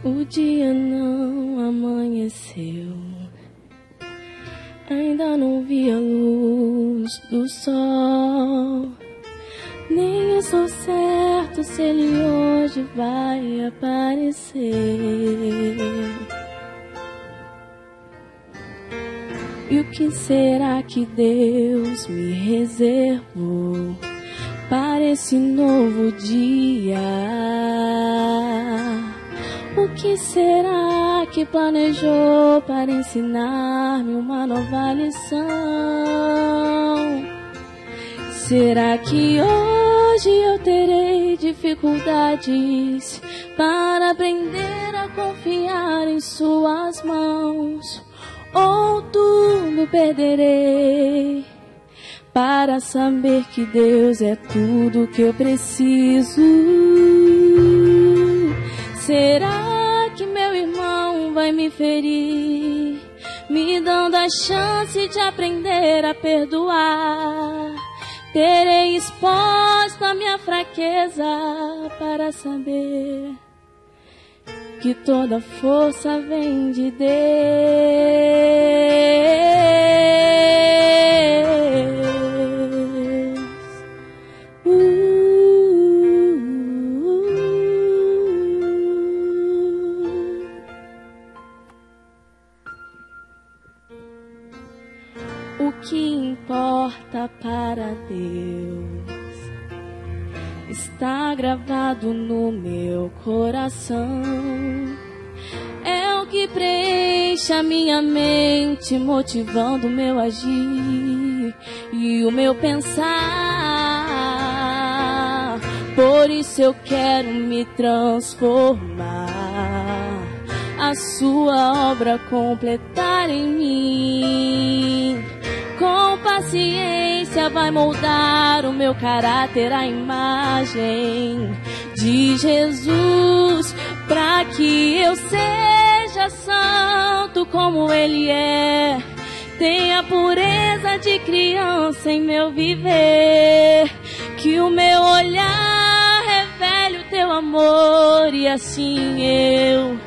O dia não amanheceu, ainda não vi a luz do sol. Nem estou certo se ele hoje vai aparecer. E o que será que Deus me reservou para esse novo dia? O que será que planejou para ensinar-me uma nova lição? Será que hoje eu terei dificuldades para aprender a confiar em suas mãos? Ou tudo perderei para saber que Deus é tudo que eu preciso? Será que meu irmão vai me ferir, me dando a chance de aprender a perdoar? Terei exposto a minha fraqueza para saber que toda força vem de Deus. O que importa para Deus está gravado no meu coração. É o que preenche a minha mente, motivando o meu agir e o meu pensar. Por isso eu quero me transformar, a sua obra completar em mim. Com paciência vai moldar o meu caráter, a imagem de Jesus, para que eu seja santo como Ele é. Tenha pureza de criança em meu viver, que o meu olhar revele o teu amor e assim eu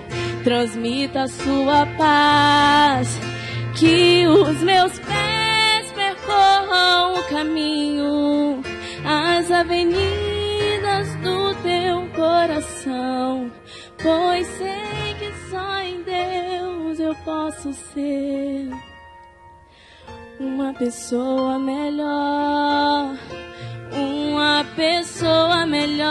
transmita a sua paz. Que os meus pés percorram o caminho, as avenidas do teu coração, pois sei que só em Deus eu posso ser uma pessoa melhor, uma pessoa melhor.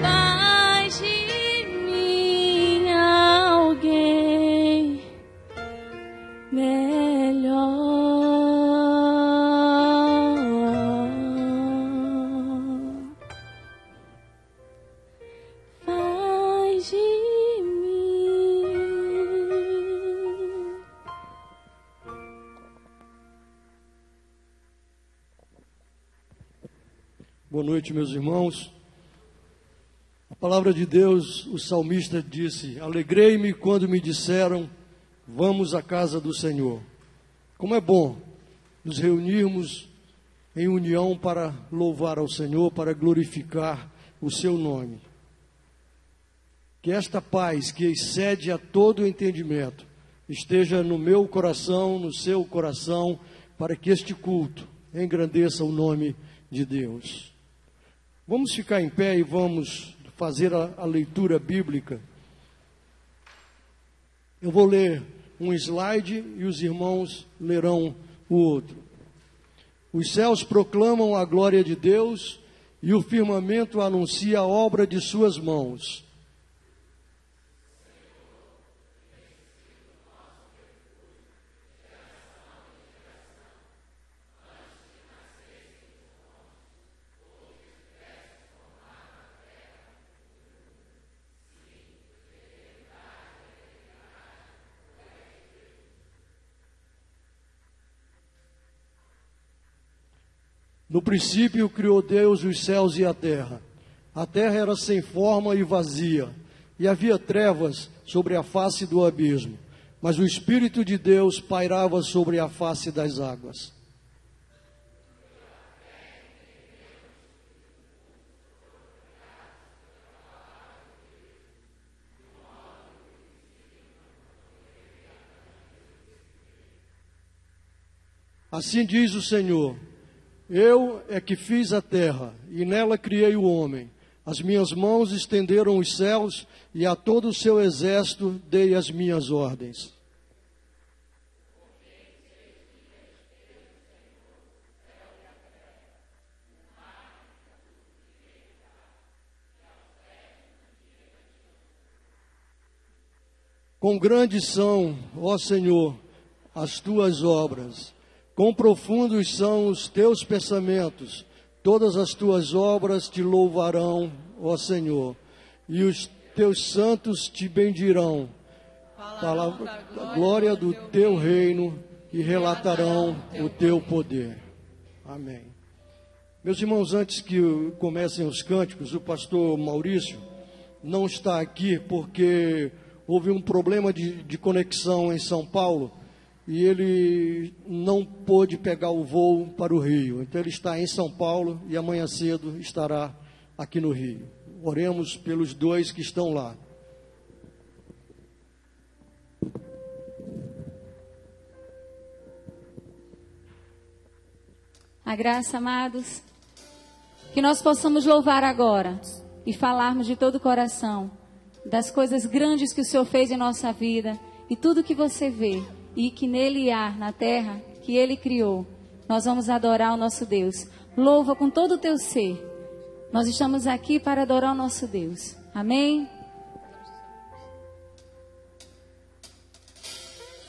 Faz de mim alguém melhor. Faz de mim. Boa noite, meus irmãos. A palavra de Deus, o salmista disse: alegrei-me quando me disseram, vamos à casa do Senhor. Como é bom nos reunirmos em união para louvar ao Senhor, para glorificar o seu nome. Que esta paz, que excede a todo entendimento, esteja no meu coração, no seu coração, para que este culto engrandeça o nome de Deus. Vamos ficar em pé e vamos fazer a leitura bíblica. Eu vou ler um slide e os irmãos lerão o outro. Os céus proclamam a glória de Deus e o firmamento anuncia a obra de suas mãos. No princípio criou Deus os céus e a terra. A terra era sem forma e vazia, e havia trevas sobre a face do abismo, mas o Espírito de Deus pairava sobre a face das águas. Assim diz o Senhor: eu é que fiz a terra, e nela criei o homem. As minhas mãos estenderam os céus, e a todo o seu exército dei as minhas ordens. Quão grandes são, ó Senhor, as tuas obras, quão profundos são os teus pensamentos. Todas as tuas obras te louvarão, ó Senhor, e os teus santos te bendirão. Falarão da glória do teu reino e relatarão o teu poder. Amém. Meus irmãos, antes que comecem os cânticos, o pastor Maurício não está aqui porque houve um problema de conexão em São Paulo e ele não pôde pegar o voo para o Rio. Então ele está em São Paulo e amanhã cedo estará aqui no Rio. Oremos pelos dois que estão lá. A graça, amados, que nós possamos louvar agora e falarmos de todo o coração das coisas grandes que o Senhor fez em nossa vida e tudo que você vê e que nele há na terra, que ele criou. Nós vamos adorar o nosso Deus. Louva com todo o teu ser. Nós estamos aqui para adorar o nosso Deus. Amém?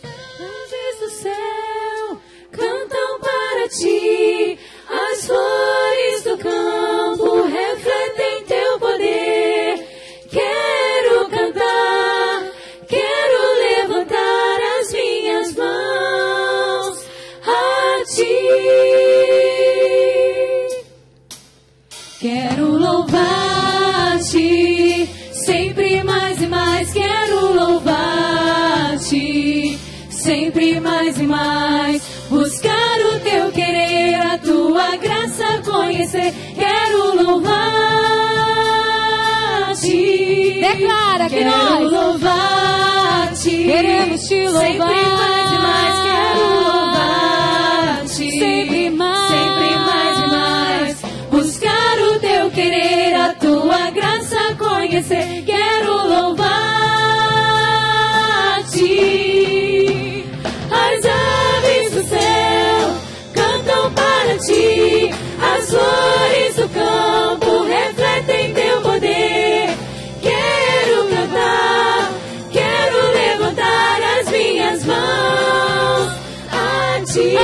Anjos do céu cantam para ti, as flores do campo refletem teu poder. Quero cantar, quero levantar as minhas mãos a ti. Quero louvar-te, sempre mais e mais. Quero louvar-te, sempre mais e mais. Buscar o teu querer, a tua graça conhecer. Quero louvar-te. Declara que Quero nós louvar-te, queremos te louvar. sempre mais e mais. Quero louvar-te, Sempre mais. sempre mais e mais. Buscar o teu querer, a tua graça conhecer. Quero louvar-te. As aves do céu cantam para ti, as flores do campo refletem teu poder. Quero cantar, quero levantar as minhas mãos a ti.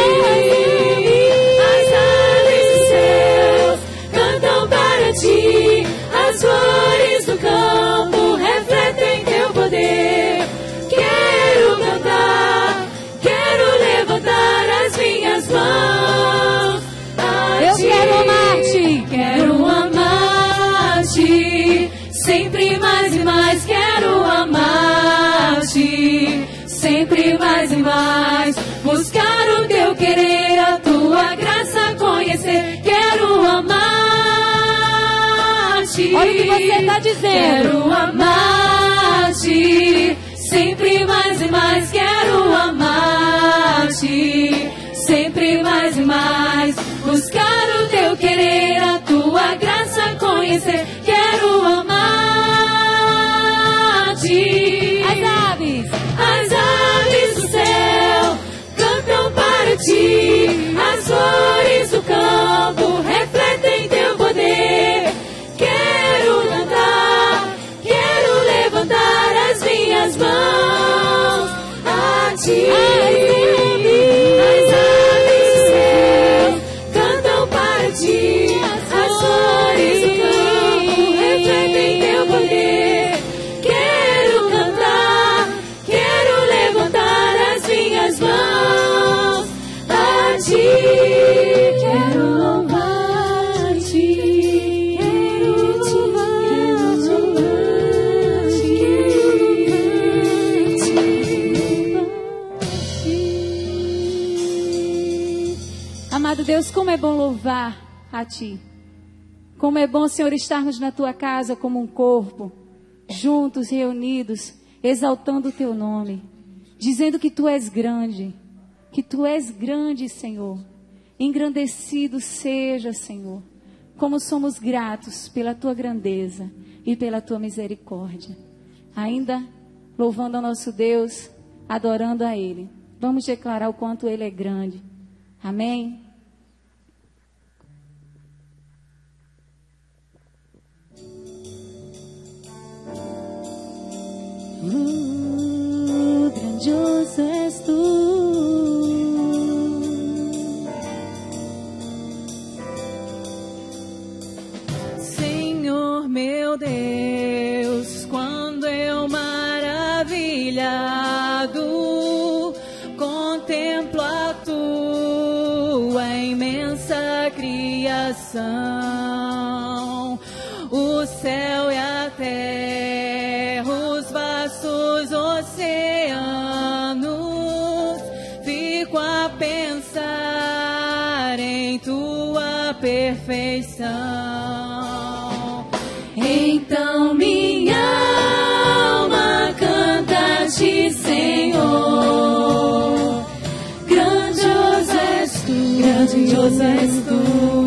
As aves do céu cantam para ti, as flores do campo refletem teu poder. Quero cantar, quero levantar as minhas mãos a Eu ti. quero amar-te. Quero amar-te, sempre mais e mais. Quero amar-te, sempre mais e mais. Buscar o teu querer, a tua graça conhecer. Quero amar-te. Olha o que você está dizendo. Quero amar-te, sempre mais e mais. Quero amar-te, sempre mais e mais. Buscar o teu querer, a tua graça conhecer. Quero amar-te. As aves do céu cantam para ti, as flores do campo refletem teu poder. Quero cantar, quero levantar as minhas mãos a ti. As aves do céu cantam para ti, as flores do campo refletem teu poder. Quero cantar, quero levantar as minhas mãos a ti. Quero louvar-te, quero Amado Deus, como é bom louvar a Ti. Como é bom, Senhor, estarmos na Tua casa como um corpo, juntos, reunidos, exaltando o Teu nome, dizendo que Tu és grande, que Tu és grande, Senhor. Engrandecido seja, Senhor. Como somos gratos pela Tua grandeza e pela Tua misericórdia. Ainda louvando ao nosso Deus, adorando a Ele. Vamos declarar o quanto Ele é grande. Amém? Grandioso és Tu. Senhor meu Deus, quando eu maravilhado contemplo a Tua imensa criação, o céu e a terra, os vastos oceanos, fico a pensar em Tua perfeição. Então minha alma canta-te, Senhor. Grandioso és Tu, grandioso és Tu,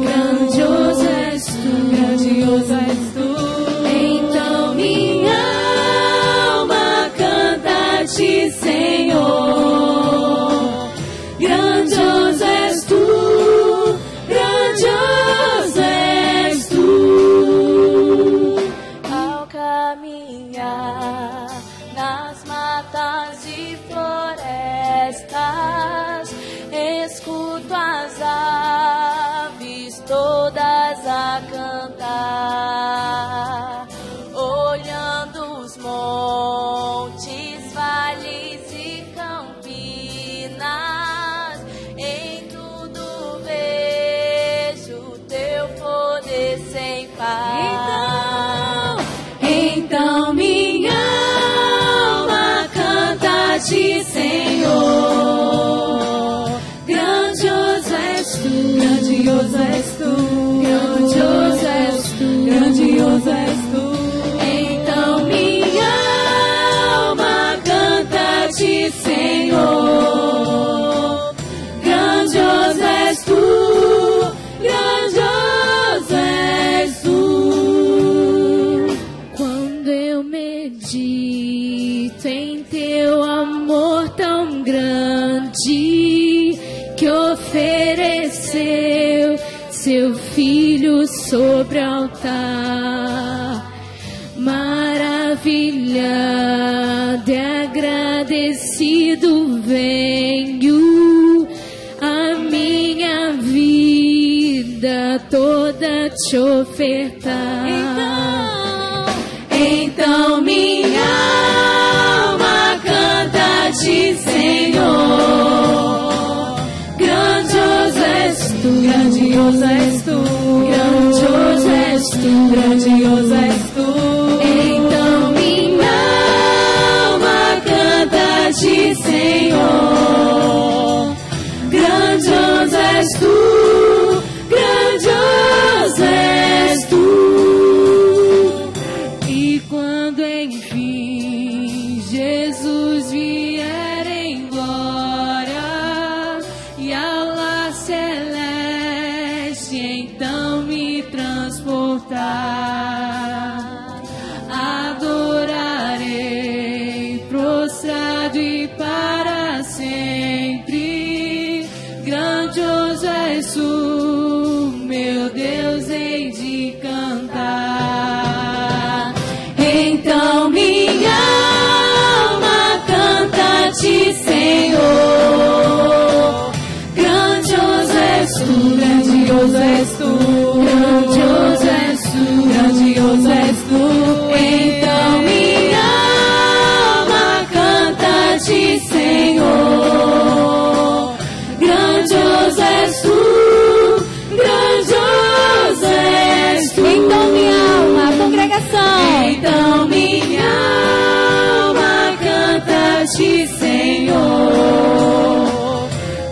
grandioso és Tu, grandioso és Tu. Então minha alma canta-te, Senhor. Grandioso és Tu, grandioso és Tu. Ao caminhar nas matas e florestas, escuto as aves todas a cantar, olhando os montes, vales e campinas, em tudo vejo Teu poder sem par. Então minha alma canta-te, Senhor. Grandioso és Tu, grandioso és Tu, grandioso és Tu, grandioso és Tu. Então minha alma canta-te, Senhor. Grandioso és Tu, grandioso és Tu. Quando eu medito em Teu amor tão grande, que ofereceu Seu Filho sobre o altar, maravilhado e agradecido venho a minha vida toda te ofertar. Então minha alma canta-te, Senhor. Grandioso és Tu, grandioso és Tu, grandioso és Tu, grandioso és Tu. Então minha alma canta-te, Senhor. Grandioso és Tu, grandioso és Tu. E quando enfim Jesus vier em glória e ao lar celeste então me transportar, adorarei prostrado e para sempre. Grandioso és Tu, meu Deus, hei de cantar. Então minha alma canta-te, Senhor. Grandioso és Tu, grandioso és Tu, grandioso és Tu, grandioso és Tu. Então minha alma canta-te, Senhor. Grandioso és Tu, grandioso és Tu. Então minha alma, a congregação. Então minha alma canta-te, Senhor.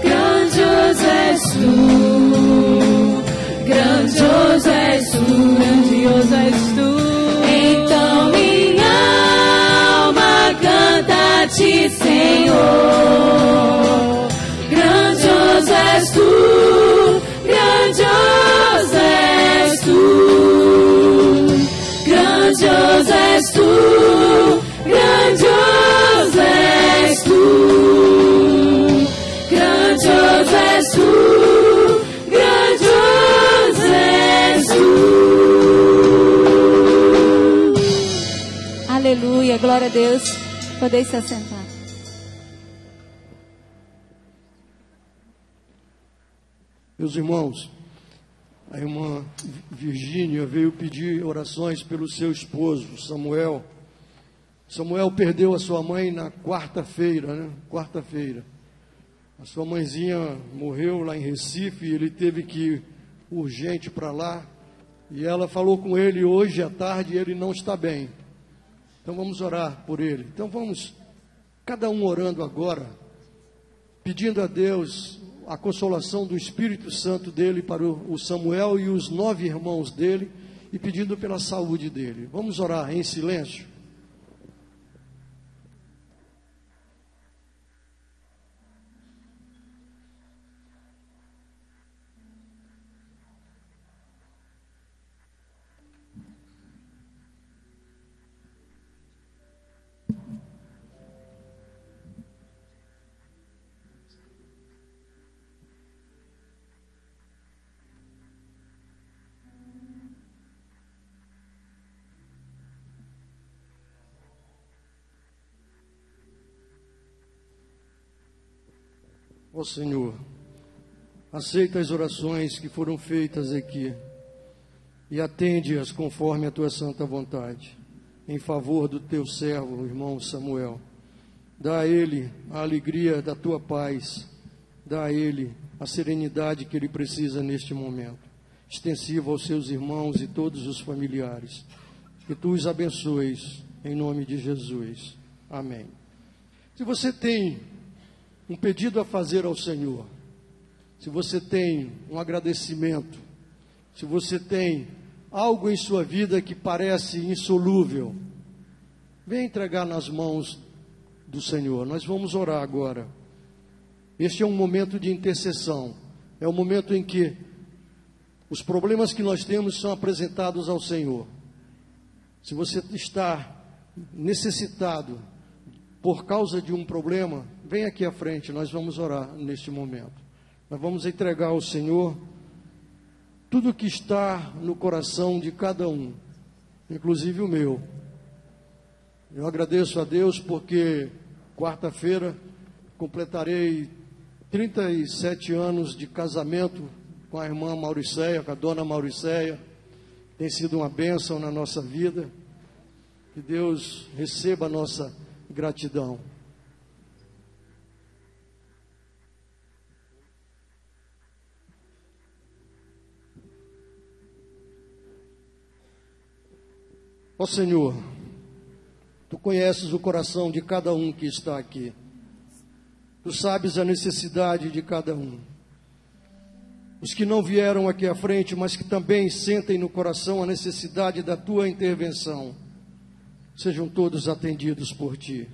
Grandioso és Tu, grandioso és Tu, grandioso és Tu. Então minha alma canta-te, Senhor. Glória a Deus. Podem se assentar. Meus irmãos, a irmã Virgínia veio pedir orações pelo seu esposo, Samuel. Samuel perdeu a sua mãe na quarta-feira, né? Quarta-feira. A sua mãezinha morreu lá em Recife e ele teve que ir urgente para lá. E ela falou com ele hoje à tarde e ele não está bem. Então vamos orar por ele. Então vamos, cada um orando agora, pedindo a Deus a consolação do Espírito Santo dele para o Samuel e os 9 irmãos dele e pedindo pela saúde dele. Vamos orar em silêncio. Ó Senhor, aceita as orações que foram feitas aqui e atende-as conforme a tua santa vontade, em favor do teu servo, o irmão Samuel. Dá a ele a alegria da tua paz, dá a ele a serenidade que ele precisa neste momento, extensiva aos seus irmãos e todos os familiares. Que tu os abençoes, em nome de Jesus. Amém. Se você tem um pedido a fazer ao Senhor, se você tem um agradecimento, se você tem algo em sua vida que parece insolúvel, venha entregar nas mãos do Senhor. Nós vamos orar agora. Este é um momento de intercessão, é um momento em que os problemas que nós temos são apresentados ao Senhor. Se você está necessitado por causa de um problema, vem aqui à frente, nós vamos orar neste momento. Nós vamos entregar ao Senhor tudo que está no coração de cada um, inclusive o meu. Eu agradeço a Deus porque quarta-feira completarei 37 anos de casamento com a irmã Mauricéia, com a dona Mauricéia. Tem sido uma bênção na nossa vida. Que Deus receba a nossa gratidão. Ó Senhor, tu conheces o coração de cada um que está aqui. Tu sabes a necessidade de cada um. Os que não vieram aqui à frente, mas que também sentem no coração a necessidade da tua intervenção, sejam todos atendidos por ti.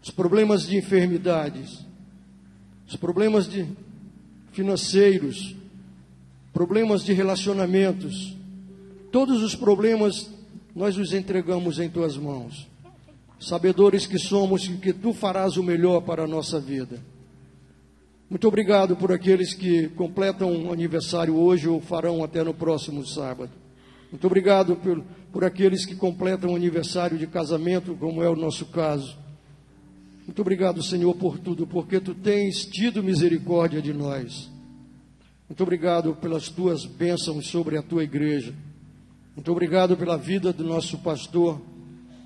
Os problemas de enfermidades, os problemas de financeiros, problemas de relacionamentos, todos os problemas nós os entregamos em tuas mãos. Sabedores que somos e que tu farás o melhor para a nossa vida. Muito obrigado por aqueles que completam um aniversário hoje ou farão até no próximo sábado. Muito obrigado por aqueles que completam um aniversário de casamento, como é o nosso caso. Muito obrigado, Senhor, por tudo, porque tu tens tido misericórdia de nós. Muito obrigado pelas tuas bênçãos sobre a tua igreja. Muito obrigado pela vida do nosso pastor,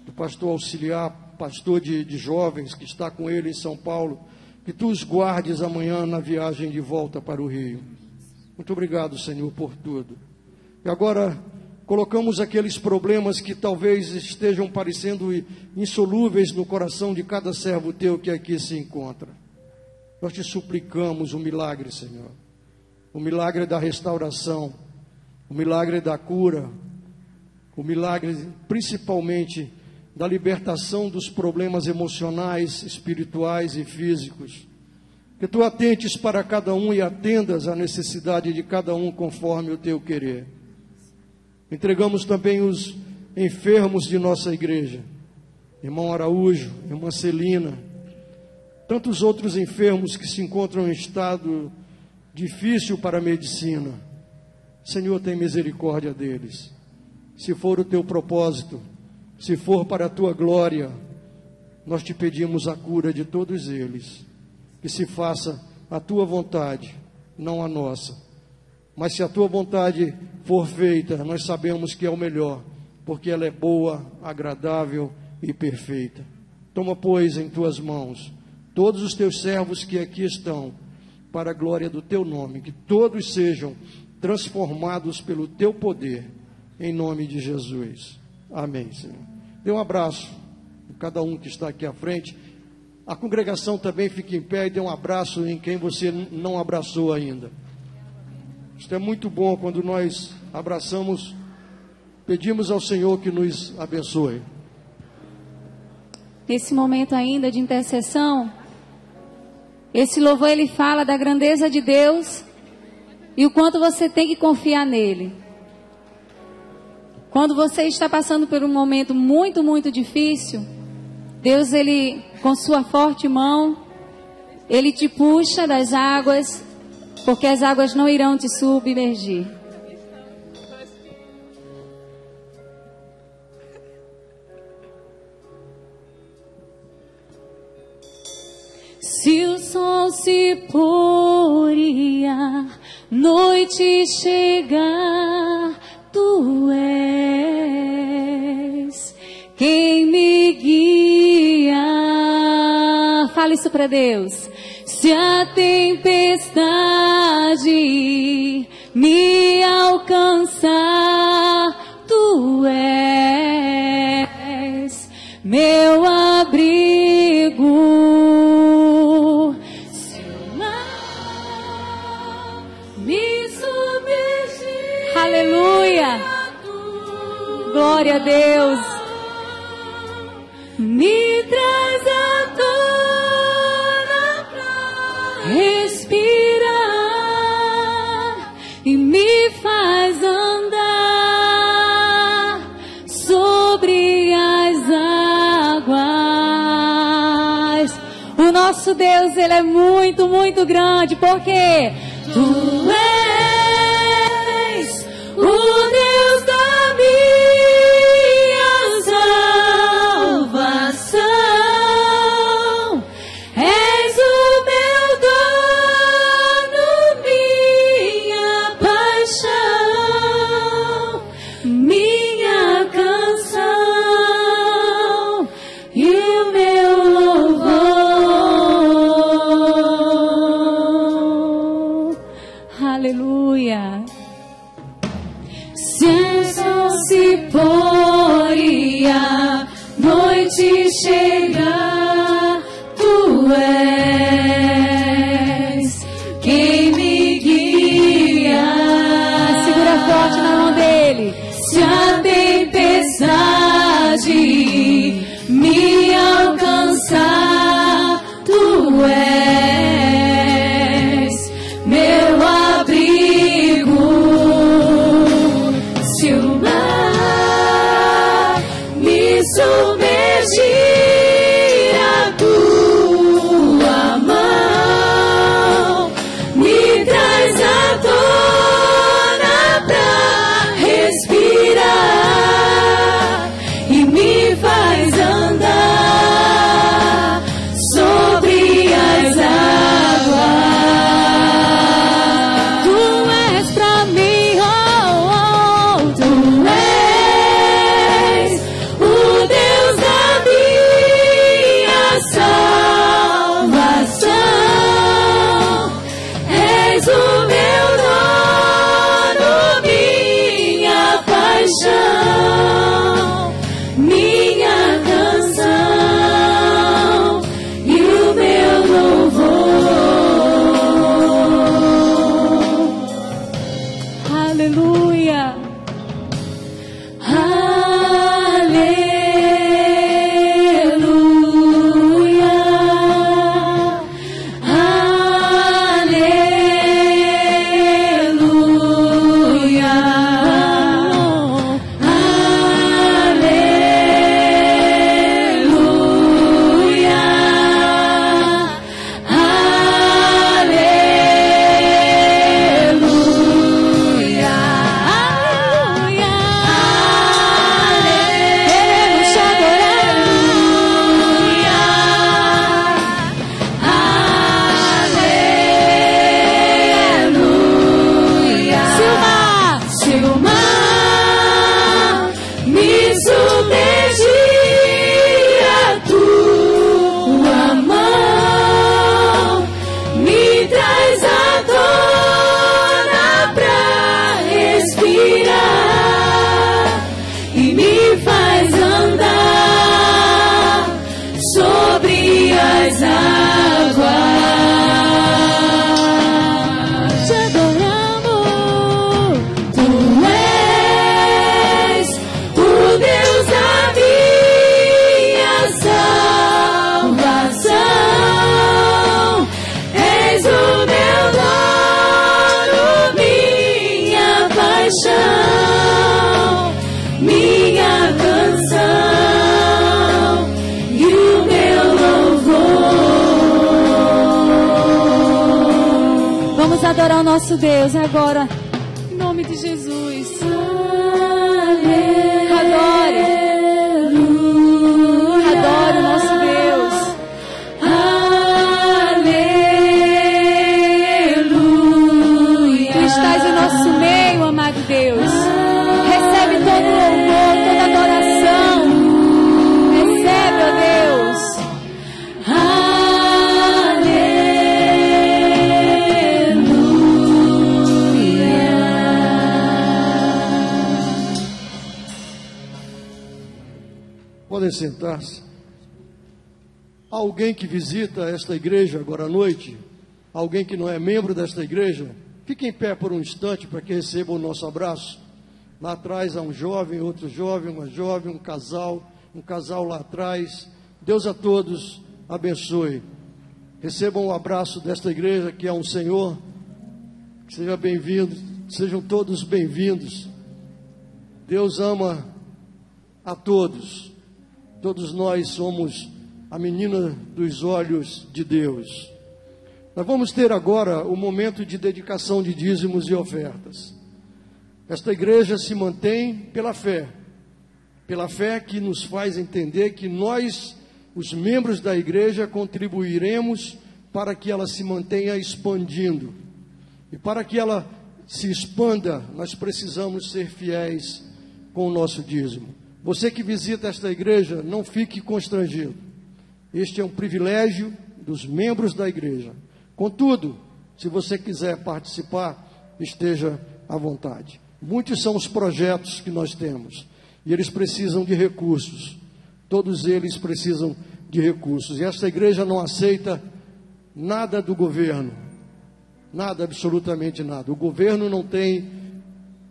do pastor auxiliar, pastor de jovens que está com ele em São Paulo. Que tu os guardes amanhã na viagem de volta para o Rio. Muito obrigado, Senhor, por tudo. E agora colocamos aqueles problemas que talvez estejam parecendo insolúveis no coração de cada servo teu que aqui se encontra. Nós te suplicamos o milagre, Senhor. O milagre da restauração, o milagre da cura, o milagre principalmente da libertação dos problemas emocionais, espirituais e físicos. Que tu atentes para cada um e atendas à necessidade de cada um conforme o teu querer. Entregamos também os enfermos de nossa igreja, irmão Araújo, irmã Celina, tantos outros enfermos que se encontram em estado difícil para a medicina. Senhor, tem misericórdia deles. Se for o teu propósito, Se for para a tua glória, nós te pedimos a cura de todos eles. Que se faça a tua vontade, não a nossa. Mas se a tua vontade for feita, nós sabemos que é o melhor, porque ela é boa, agradável e perfeita. Toma, pois, em tuas mãos todos os teus servos que aqui estão, para a glória do teu nome, que todos sejam transformados pelo teu poder, em nome de Jesus. Amém, Senhor. Dê um abraço a cada um que está aqui à frente. A congregação também fique em pé e dê um abraço em quem você não abraçou ainda. Isto é muito bom quando nós abraçamos, pedimos ao Senhor que nos abençoe. Nesse momento ainda de intercessão, esse louvor ele fala da grandeza de Deus e o quanto você tem que confiar nele. Quando você está passando por um momento muito, muito difícil, Deus, ele, com sua forte mão, ele te puxa das águas, porque as águas não irão te submergir. Se o sol se pôr e a noite chegar, tu és quem me guia. Fala isso para Deus. Se a tempestade me alcançar, tu és meu abrigo. Se o mar me submergir, aleluia, glória a Deus, me traz a tona pra respirar e me faz andar sobre as águas. O nosso Deus, ele é muito, muito grande, porque tu és o Deus da minha salvação. És o meu dono, minha paixão, minha canção e o meu louvor. adorar o nosso Deus agora, em nome de Jesus. Adore. Adore o nosso Deus. Tu estás em nosso meio, amado Deus. Recebe todo o louvor, toda adoração. Recebe, ó Deus. Podem sentar-se. Alguém que visita esta igreja agora à noite, alguém que não é membro desta igreja, fique em pé por um instante para que receba o nosso abraço. Lá atrás há um jovem, outro jovem, uma jovem, um casal lá atrás. Deus a todos abençoe. Recebam o abraço desta igreja que é um Senhor. Seja bem-vindo, sejam todos bem-vindos. Deus ama a todos. Todos nós somos a menina dos olhos de Deus. Nós vamos ter agora o momento de dedicação de dízimos e ofertas. Esta igreja se mantém pela fé que nos faz entender que nós, os membros da igreja, contribuiremos para que ela se mantenha expandindo. E para que ela se expanda, nós precisamos ser fiéis com o nosso dízimo. Você que visita esta igreja, não fique constrangido. Este é um privilégio dos membros da igreja. Contudo, se você quiser participar, esteja à vontade. Muitos são os projetos que nós temos, e eles precisam de recursos. Todos eles precisam de recursos. E esta igreja não aceita nada do governo. Nada, absolutamente nada. O governo não tem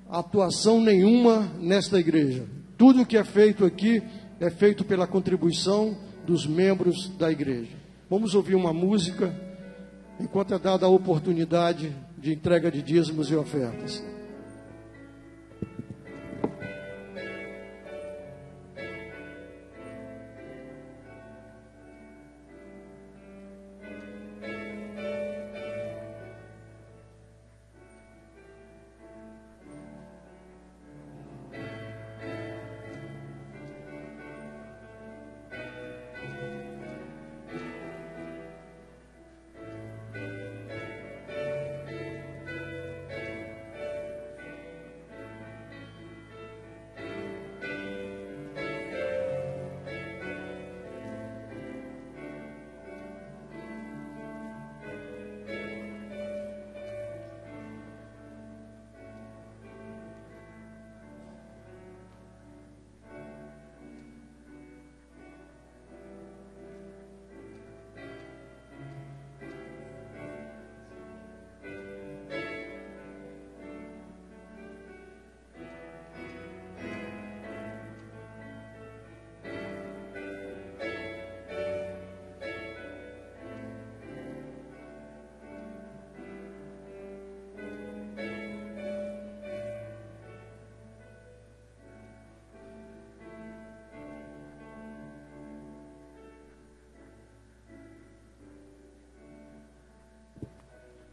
atuação nenhuma nesta igreja. Tudo o que é feito aqui é feito pela contribuição dos membros da igreja. Vamos ouvir uma música, enquanto é dada a oportunidade de entrega de dízimos e ofertas.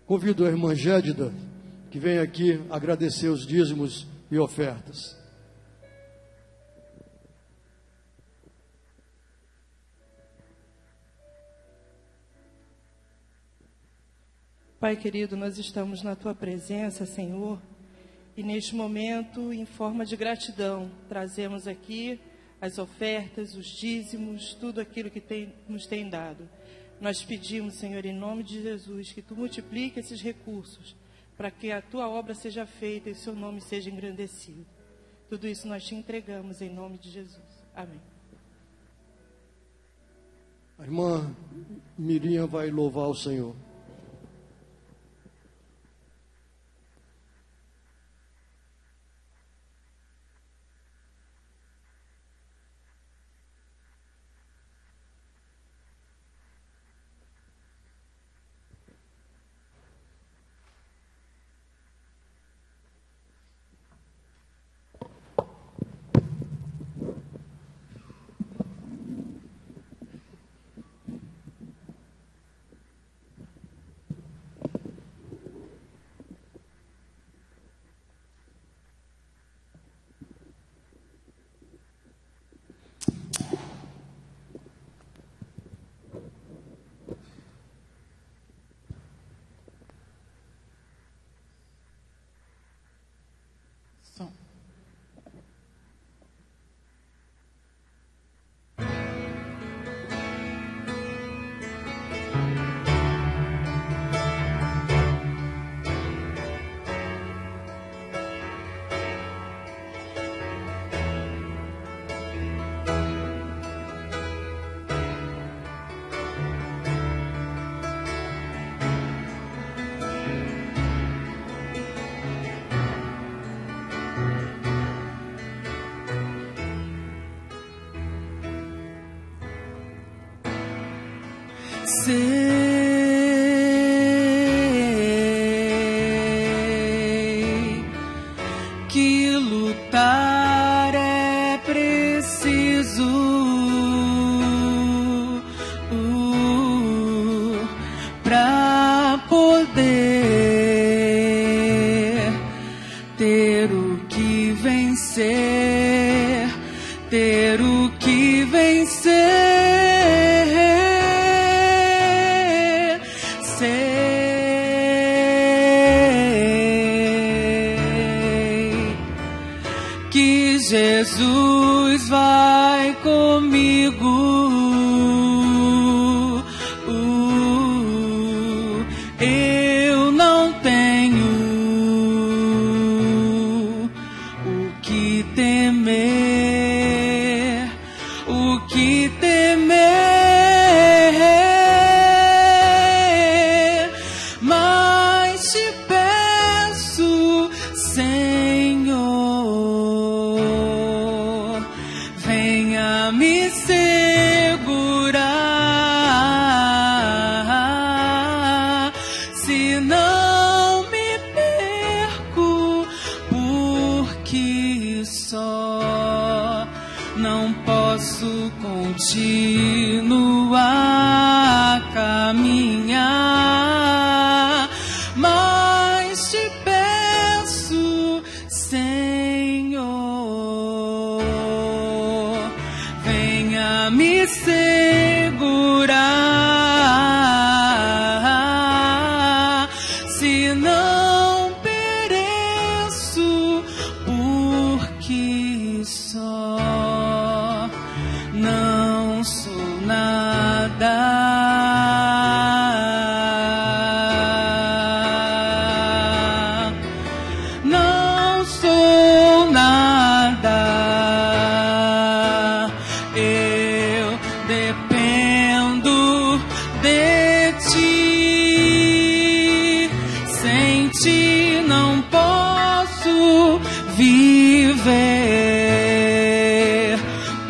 Convido a irmã Gédida, que vem aqui agradecer os dízimos e ofertas. Pai querido, nós estamos na Tua presença, Senhor, e neste momento, em forma de gratidão, trazemos aqui as ofertas, os dízimos, tudo aquilo que nos tem dado. Nós pedimos, Senhor, em nome de Jesus, que Tu multiplique esses recursos, para que a Tua obra seja feita e o Seu nome seja engrandecido. Tudo isso nós Te entregamos em nome de Jesus. Amém. A irmã Miriam vai louvar o Senhor. Sei que lutar é preciso pra poder ter o que vencer, ter o que vencer. Que Jesus vai comigo. Eu não tenho o que temer, o que temer, mas te peço, Senhor, venha me segurar, se não me perco, porque só não posso continuar a caminhar, mas te peço, Senhor, venha me segurar, se não pereço, porque só não sou nada. Não sou nada. Eu dependo de ti. Sem ti não posso viver.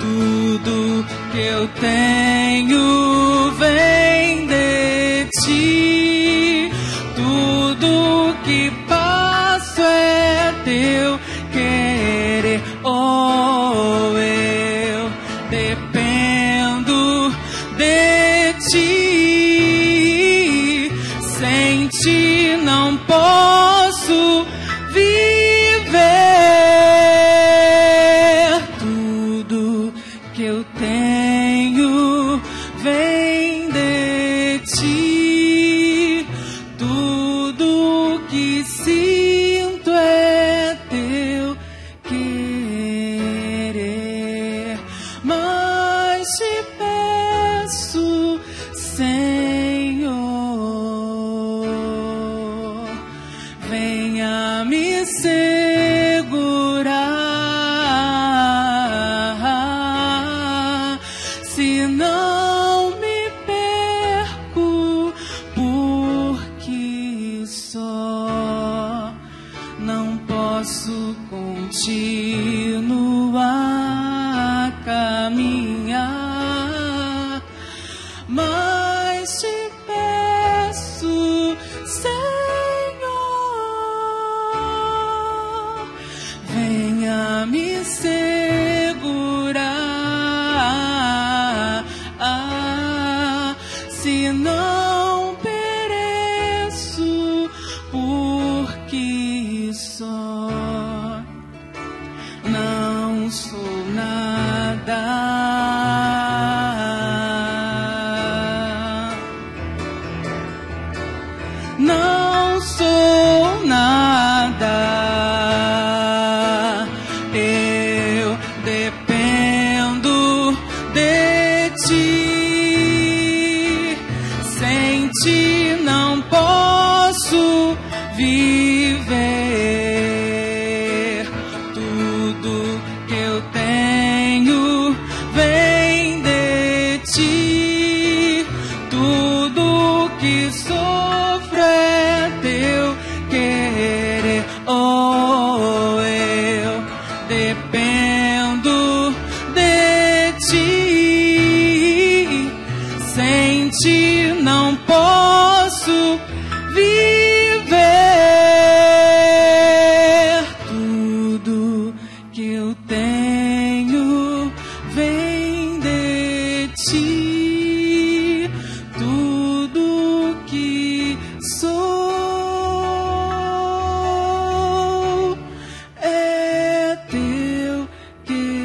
Tudo que eu tenho vem de ti. Tudo que passo é teu querer. Oh, eu dependo de ti. Sem ti não posso viver. Tudo que eu tenho vem de ti. Tudo que sinto é teu querer. Mas te peço, Senhor, venha me segurar, se não me perco, porque só não posso continuar a caminhar, mas te peço, Senhor, venha me segurar, se não pereço, porque só não sou nada. Não sou nada. Eu dependo de ti. Sem ti não posso viver. Tudo que eu tenho vem de ti. Tudo que sofro é teu querer. Oh, eu dependo de ti. Sem ti ti não posso viver. Tudo que eu tenho vem de ti, tudo que sou é teu querer.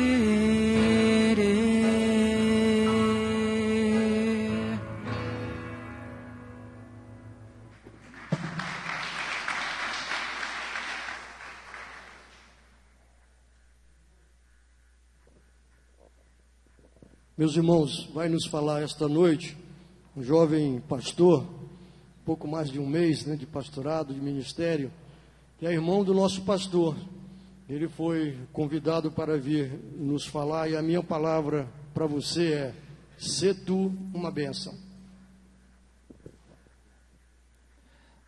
Meus irmãos, vai nos falar esta noite um jovem pastor, pouco mais de um mês, né, de pastorado, de ministério, que é irmão do nosso pastor. Ele foi convidado para vir nos falar, e a minha palavra para você é: sê tu uma bênção.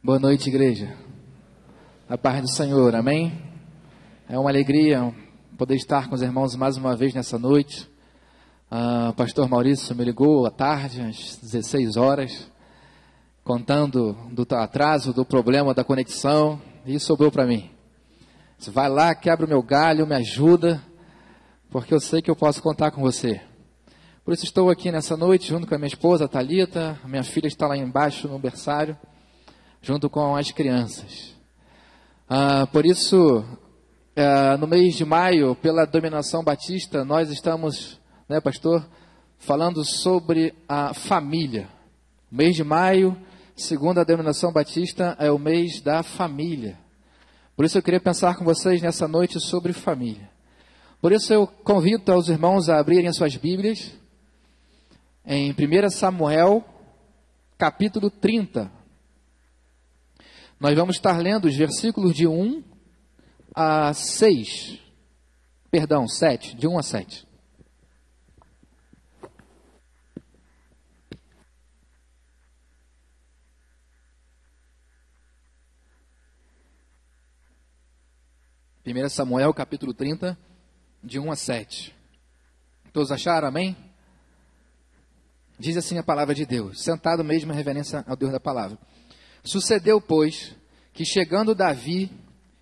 Boa noite, igreja. A paz do Senhor, amém? É uma alegria poder estar com os irmãos mais uma vez nessa noite. O pastor Maurício me ligou à tarde, às 16 horas, contando do atraso, do problema da conexão, e sobrou para mim. Você vai lá, quebra o meu galho, me ajuda, porque eu sei que eu posso contar com você. Por isso estou aqui nessa noite, junto com a minha esposa, Thalita. A minha filha está lá embaixo no berçário, junto com as crianças. Por isso, no mês de maio, pela Dominação Batista, nós estamos, né, pastor, falando sobre a família. O mês de maio, segundo a Dominação Batista, é o mês da família. Por isso eu queria pensar com vocês nessa noite sobre família. Por isso eu convido aos irmãos a abrirem as suas Bíblias em 1 Samuel, capítulo 30. Nós vamos estar lendo os versículos de 1 a 6. Perdão, 7, de 1 a 7. Primeiro Samuel, capítulo 30, de 1 a 7. Todos acharam, amém? Diz assim a palavra de Deus, sentado mesmo em reverência ao Deus da palavra. Sucedeu, pois, que chegando Davi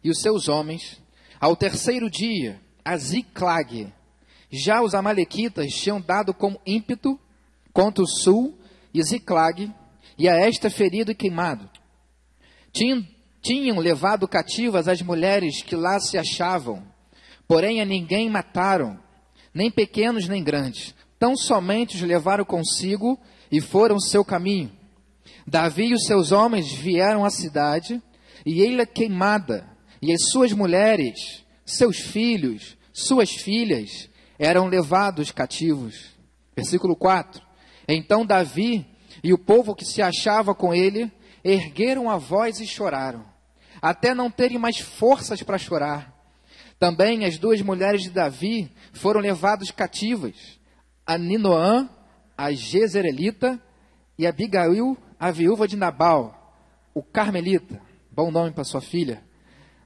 e os seus homens, ao terceiro dia, a Ziclag, já os amalequitas tinham dado como ímpeto contra o sul e Ziclag, e a esta ferido e queimado. Tinham levado cativas as mulheres que lá se achavam, porém a ninguém mataram, nem pequenos nem grandes, tão somente os levaram consigo e foram seu caminho. Davi e os seus homens vieram à cidade, e ela queimada, e as suas mulheres, seus filhos, suas filhas, eram levados cativos. Versículo 4. Então Davi e o povo que se achava com ele ergueram a voz e choraram, até não terem mais forças para chorar. Também as duas mulheres de Davi foram levadas cativas, a Ninoã, a Jezreelita, e Abigail, a viúva de Nabal, o Carmelita. Bom nome para sua filha.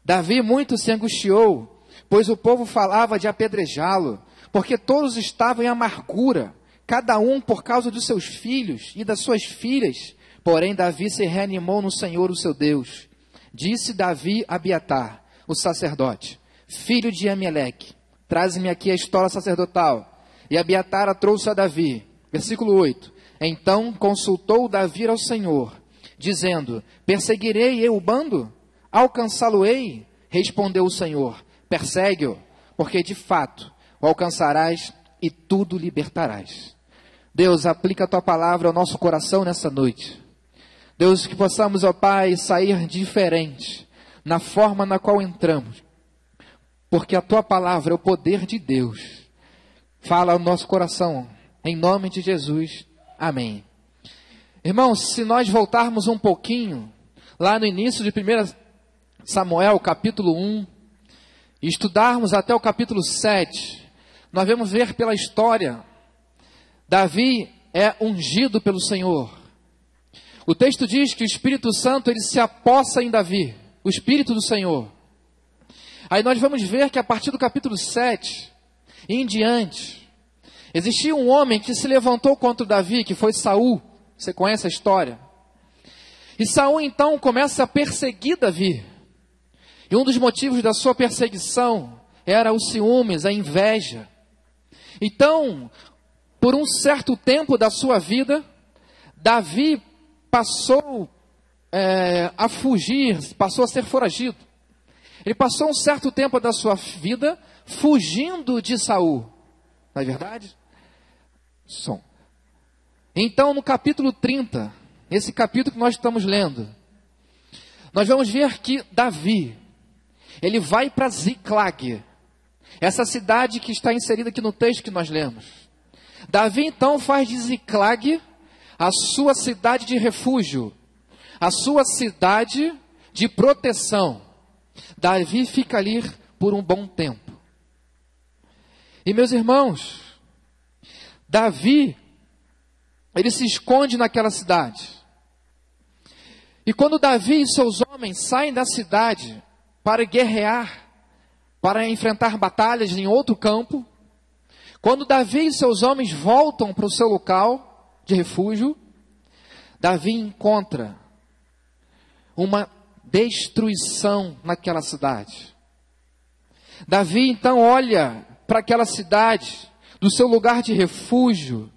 Davi muito se angustiou, pois o povo falava de apedrejá-lo, porque todos estavam em amargura, cada um por causa dos seus filhos e das suas filhas. Porém Davi se reanimou no Senhor, o seu Deus. Disse Davi a Abiatar, o sacerdote, filho de Ameleque, traze-me aqui a estola sacerdotal. E Abiatar a trouxe a Davi. Versículo 8. Então consultou Davi ao Senhor, dizendo, perseguirei eu o bando? Alcançá-lo-ei? Respondeu o Senhor, persegue-o, porque de fato o alcançarás e tudo libertarás. Deus, aplica a tua palavra ao nosso coração nessa noite. Deus, que possamos, ó Pai, sair diferente na forma na qual entramos, porque a tua palavra é o poder de Deus. Fala ao nosso coração, em nome de Jesus, amém. Irmãos, se nós voltarmos um pouquinho, lá no início de 1 Samuel, capítulo 1, e estudarmos até o capítulo 7, nós vamos ver pela história, Davi é ungido pelo Senhor. O texto diz que o Espírito Santo, ele se apossa em Davi, o Espírito do Senhor. Aí nós vamos ver que a partir do capítulo 7 em diante, existia um homem que se levantou contra Davi, que foi Saul, Você conhece a história? E Saul então começa a perseguir Davi. E um dos motivos da sua perseguição era os ciúmes, a inveja. Então, por um certo tempo da sua vida, Davi passou a fugir, passou a ser foragido. Ele passou um certo tempo da sua vida fugindo de Saul. Não é verdade? Então, no capítulo 30, esse capítulo que nós estamos lendo, nós vamos ver que Davi, ele vai para Ziclag, essa cidade que está inserida aqui no texto que nós lemos. Davi então faz de Ziclag a sua cidade de refúgio, a sua cidade de proteção. Davi fica ali por um bom tempo. E meus irmãos, Davi, ele se esconde naquela cidade. E quando Davi e seus homens saem da cidade para guerrear, para enfrentar batalhas em outro campo, quando Davi e seus homens voltam para o seu local de refúgio, Davi encontra uma destruição naquela cidade. Davi então olha para aquela cidade, do seu lugar de refúgio,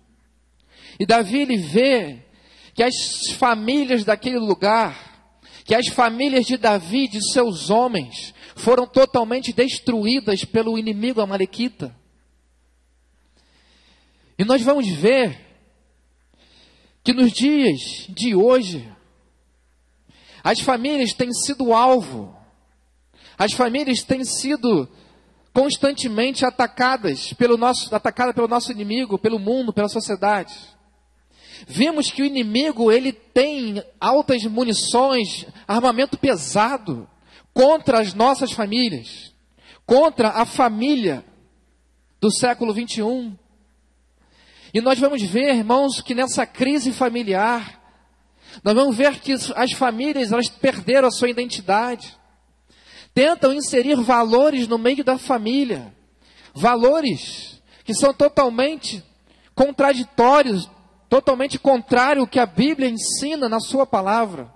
e Davi ele vê que as famílias daquele lugar, que as famílias de Davi e de seus homens, foram totalmente destruídas pelo inimigo amalequita. E nós vamos ver que nos dias de hoje, as famílias têm sido alvo, as famílias têm sido constantemente atacadas pelo nosso inimigo, pelo mundo, pela sociedade. Vimos que o inimigo, ele tem altas munições, armamento pesado contra as nossas famílias, contra a família do século 21. E nós vamos ver, irmãos, que nessa crise familiar, nós vamos ver que as famílias, elas perderam a sua identidade. Tentam inserir valores no meio da família. Valores que são totalmente contraditórios, totalmente contrário ao que a Bíblia ensina na sua palavra.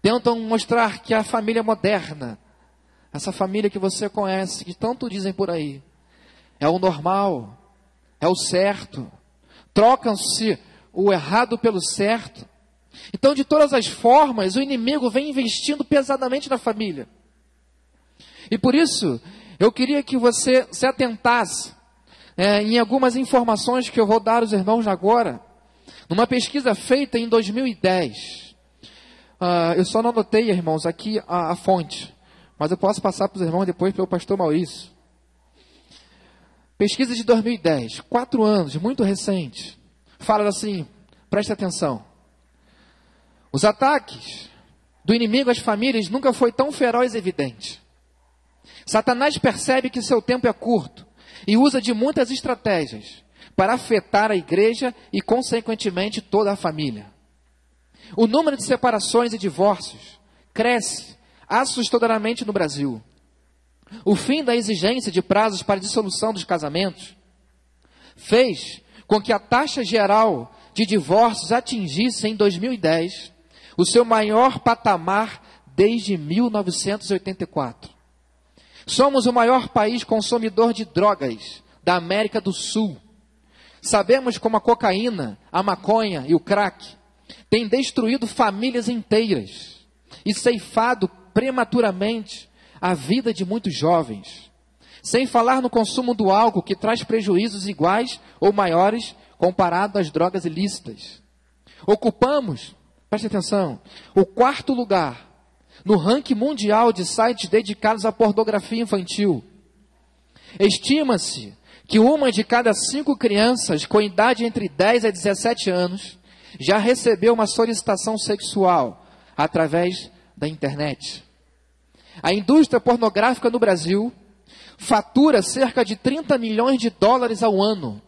Tentam mostrar que a família moderna, essa família que você conhece, que tanto dizem por aí, é o normal, é o certo. Trocam-se o errado pelo certo. Então, de todas as formas, o inimigo vem investindo pesadamente na família. E por isso, eu queria que você se atentasse em algumas informações que eu vou dar aos irmãos agora. Numa pesquisa feita em 2010. Eu só não anotei, irmãos, aqui a fonte. Mas eu posso passar para os irmãos depois pelo pastor Maurício. Pesquisa de 2010, 4 anos, muito recente. Fala assim, preste atenção. Os ataques do inimigo às famílias nunca foi tão feroz e evidente. Satanás percebe que seu tempo é curto e usa de muitas estratégias para afetar a igreja e, consequentemente, toda a família. O número de separações e divórcios cresce assustadoramente no Brasil. O fim da exigência de prazos para dissolução dos casamentos fez com que a taxa geral de divórcios atingisse, em 2010, o seu maior patamar desde 1984. Somos o maior país consumidor de drogas da América do Sul. Sabemos como a cocaína, a maconha e o crack têm destruído famílias inteiras e ceifado prematuramente a vida de muitos jovens. Sem falar no consumo do álcool, que traz prejuízos iguais ou maiores comparado às drogas ilícitas. Ocupamos, preste atenção, o 4º lugar no ranking mundial de sites dedicados à pornografia infantil. Estima-se que 1 de cada 5 crianças com idade entre 10 a 17 anos já recebeu uma solicitação sexual através da internet. A indústria pornográfica no Brasil fatura cerca de 30 milhões de dólares ao ano.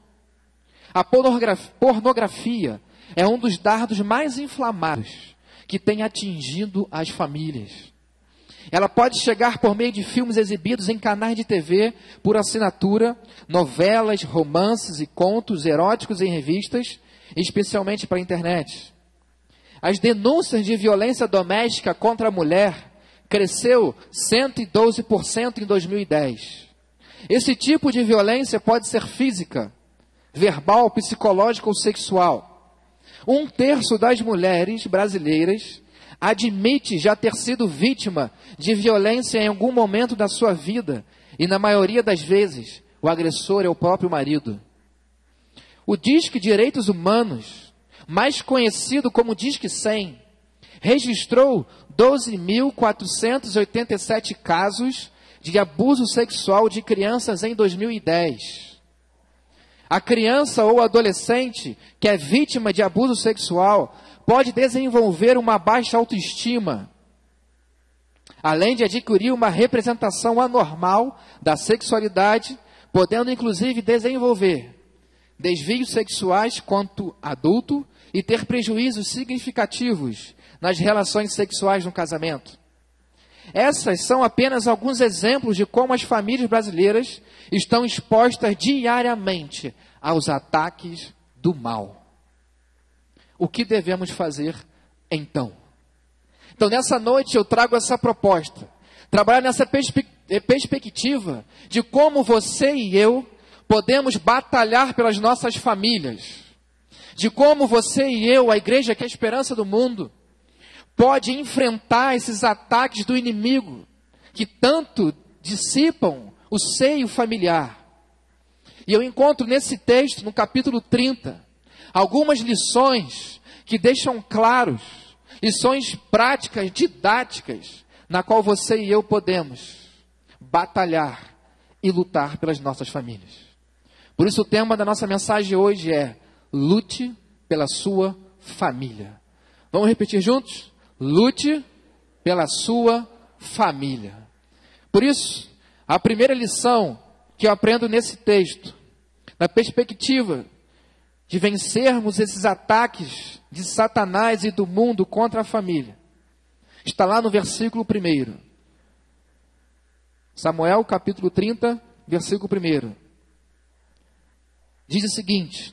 A pornografia é um dos dardos mais inflamados que tem atingido as famílias. Ela pode chegar por meio de filmes exibidos em canais de TV por assinatura, novelas, romances e contos eróticos em revistas especialmente para a internet. As denúncias de violência doméstica contra a mulher cresceu 112% em 2010. Esse tipo de violência pode ser física, verbal, psicológica ou sexual. 1/3 das mulheres brasileiras admite já ter sido vítima de violência em algum momento da sua vida, e na maioria das vezes o agressor é o próprio marido. O Disque Direitos Humanos, mais conhecido como Disque 100, registrou 12.487 casos de abuso sexual de crianças em 2010. A criança ou adolescente que é vítima de abuso sexual pode desenvolver uma baixa autoestima, além de adquirir uma representação anormal da sexualidade, podendo inclusive desenvolver desvios sexuais quanto adulto e ter prejuízos significativos nas relações sexuais no casamento. Essas são apenas alguns exemplos de como as famílias brasileiras estão expostas diariamente aos ataques do mal. O que devemos fazer então? Então, nessa noite eu trago essa proposta. Trabalhar nessa perspectiva de como você e eu podemos batalhar pelas nossas famílias. De como você e eu, a igreja que é a esperança do mundo, pode enfrentar esses ataques do inimigo que tanto dissipam o seio familiar. E eu encontro nesse texto, no capítulo 30, algumas lições que deixam claros, lições práticas, didáticas, na qual você e eu podemos batalhar e lutar pelas nossas famílias. Por isso o tema da nossa mensagem hoje é: lute pela sua família. Vamos repetir juntos? Lute pela sua família. Por isso, a primeira lição que eu aprendo nesse texto, na perspectiva de vencermos esses ataques de Satanás e do mundo contra a família, está lá no versículo 1. Samuel, capítulo 30, versículo 1. Diz o seguinte: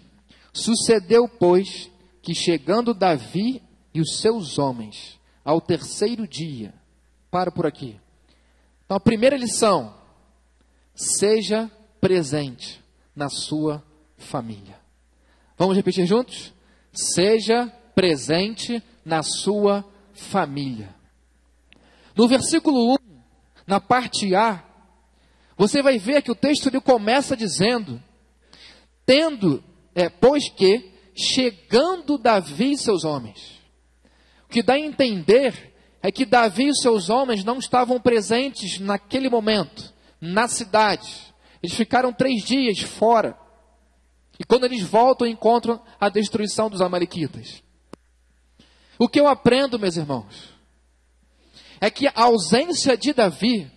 sucedeu, pois, que chegando Davi e os seus homens ao 3º dia, para por aqui. Então, a primeira lição: seja presente na sua família. Vamos repetir juntos? Seja presente na sua família. No versículo 1, na parte A, você vai ver que o texto ele começa dizendo: pois que, chegando Davi e seus homens. O que dá a entender é que Davi e seus homens não estavam presentes naquele momento, na cidade. Eles ficaram 3 dias fora. E quando eles voltam, encontram a destruição dos amalequitas. O que eu aprendo, meus irmãos, é que a ausência de Davi,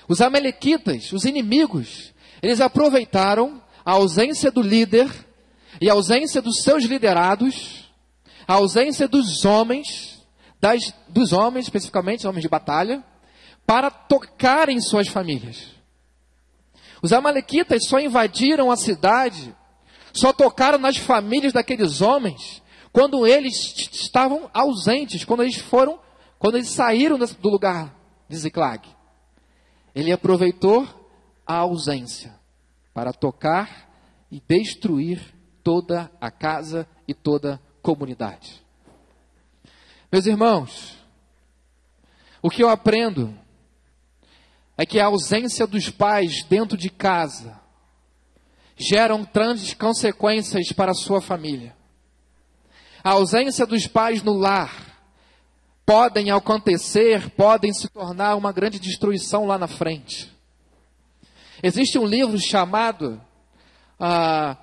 os amalequitas, os inimigos, eles aproveitaram a ausência do líder e a ausência dos seus liderados, a ausência dos homens, especificamente homens de batalha, para tocar em suas famílias. Os amalequitas só invadiram a cidade, só tocaram nas famílias daqueles homens quando eles estavam ausentes, quando eles saíram do lugar de Ziclag. Ele aproveitou a ausência para tocar e destruir toda a casa e toda a comunidade. Meus irmãos, o que eu aprendo é que a ausência dos pais dentro de casa geram grandes consequências para a sua família. A ausência dos pais no lar podem se tornar uma grande destruição lá na frente. Existe um livro chamado A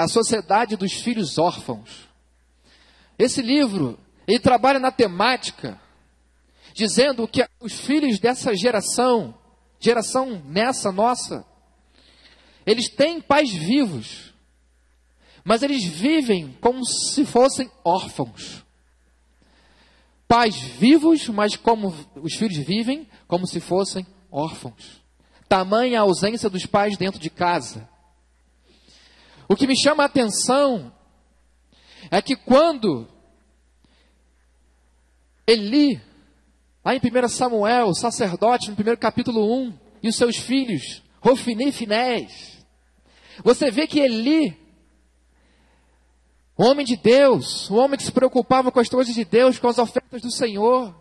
Sociedade dos Filhos Órfãos. Esse livro, ele trabalha na temática, dizendo que os filhos dessa geração nessa nossa, eles têm pais vivos, mas eles vivem como se fossem órfãos. Pais vivos, mas como os filhos vivem como se fossem órfãos. Tamanha a ausência dos pais dentro de casa. O que me chama a atenção é que quando Eli, lá em 1 Samuel, o sacerdote, no primeiro capítulo 1, e os seus filhos, Hofni e Finés, você vê que Eli, o homem de Deus, o homem que se preocupava com as coisas de Deus, com as ofertas do Senhor.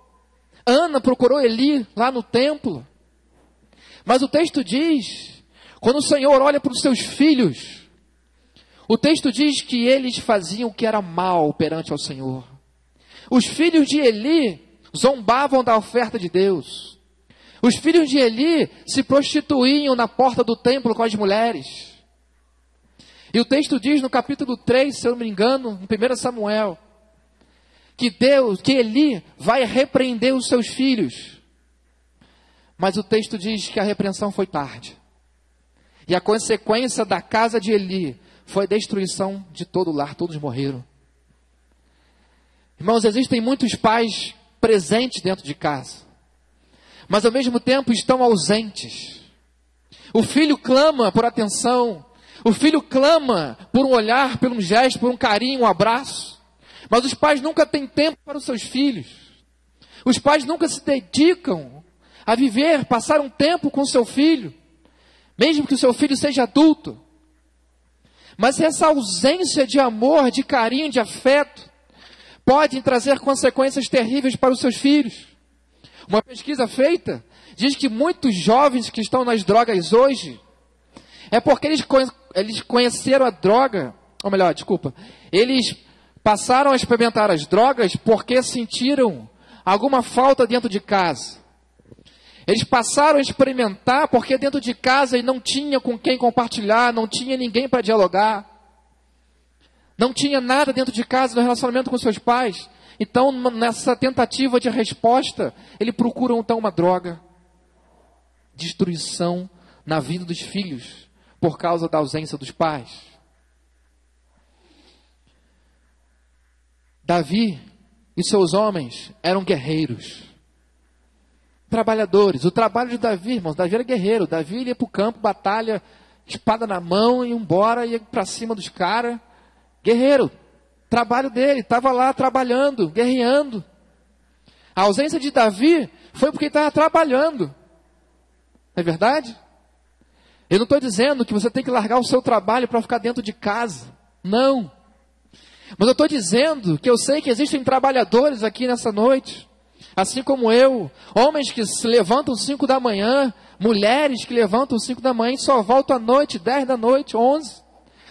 Ana procurou Eli lá no templo. Mas o texto diz, quando o Senhor olha para os seus filhos, o texto diz que eles faziam o que era mal perante ao Senhor. Os filhos de Eli zombavam da oferta de Deus. Os filhos de Eli se prostituíam na porta do templo com as mulheres. E o texto diz no capítulo 3, se eu não me engano, em 1 Samuel, que Eli vai repreender os seus filhos. Mas o texto diz que a repreensão foi tarde. E a consequência da casa de Eli foi a destruição de todo o lar, todos morreram. Irmãos, existem muitos pais presentes dentro de casa, mas ao mesmo tempo estão ausentes. O filho clama por atenção, o filho clama por um olhar, por um gesto, por um carinho, um abraço. Mas os pais nunca têm tempo para os seus filhos. Os pais nunca se dedicam a viver, passar um tempo com o seu filho, mesmo que o seu filho seja adulto. Mas essa ausência de amor, de carinho, de afeto, pode trazer consequências terríveis para os seus filhos. Uma pesquisa feita diz que muitos jovens que estão nas drogas hoje, é porque eles conheceram a droga, ou melhor, desculpa, eles passaram a experimentar as drogas porque sentiram alguma falta dentro de casa. Eles passaram a experimentar porque dentro de casa não tinha com quem compartilhar, não tinha ninguém para dialogar. Não tinha nada dentro de casa no relacionamento com seus pais. Então, nessa tentativa de resposta, ele procura então uma droga. Destruição na vida dos filhos por causa da ausência dos pais. Davi e seus homens eram guerreiros, trabalhadores. O trabalho de Davi, irmãos, Davi era guerreiro. Davi ia para o campo, batalha, espada na mão, ia embora, ia para cima dos caras. Guerreiro, trabalho dele, estava lá trabalhando, guerreando. A ausência de Davi foi porque ele estava trabalhando. Não é verdade? Eu não estou dizendo que você tem que largar o seu trabalho para ficar dentro de casa. Não. Mas eu estou dizendo que eu sei que existem trabalhadores aqui nessa noite, assim como eu, homens que se levantam 5 da manhã, mulheres que levantam 5 da manhã e só voltam à noite, 10 da noite, 11.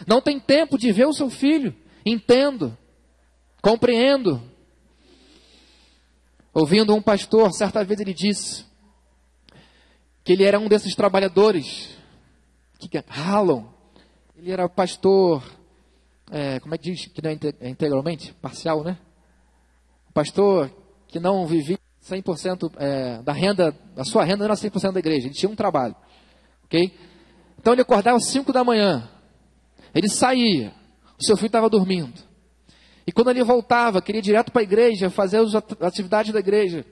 Não tem tempo de ver o seu filho. Entendo, compreendo. Ouvindo um pastor, certa vez ele disse que ele era um desses trabalhadores que ralam. Ele era pastor, como é que diz? Que não é integralmente? Parcial, né? Pastor que não vivia 100% da renda, a sua renda não era 100% da igreja. Ele tinha um trabalho, ok? Então ele acordava às 5 da manhã. Ele saía, o seu filho estava dormindo. E quando ele voltava, queria ir direto para a igreja, fazer as atividades da igreja.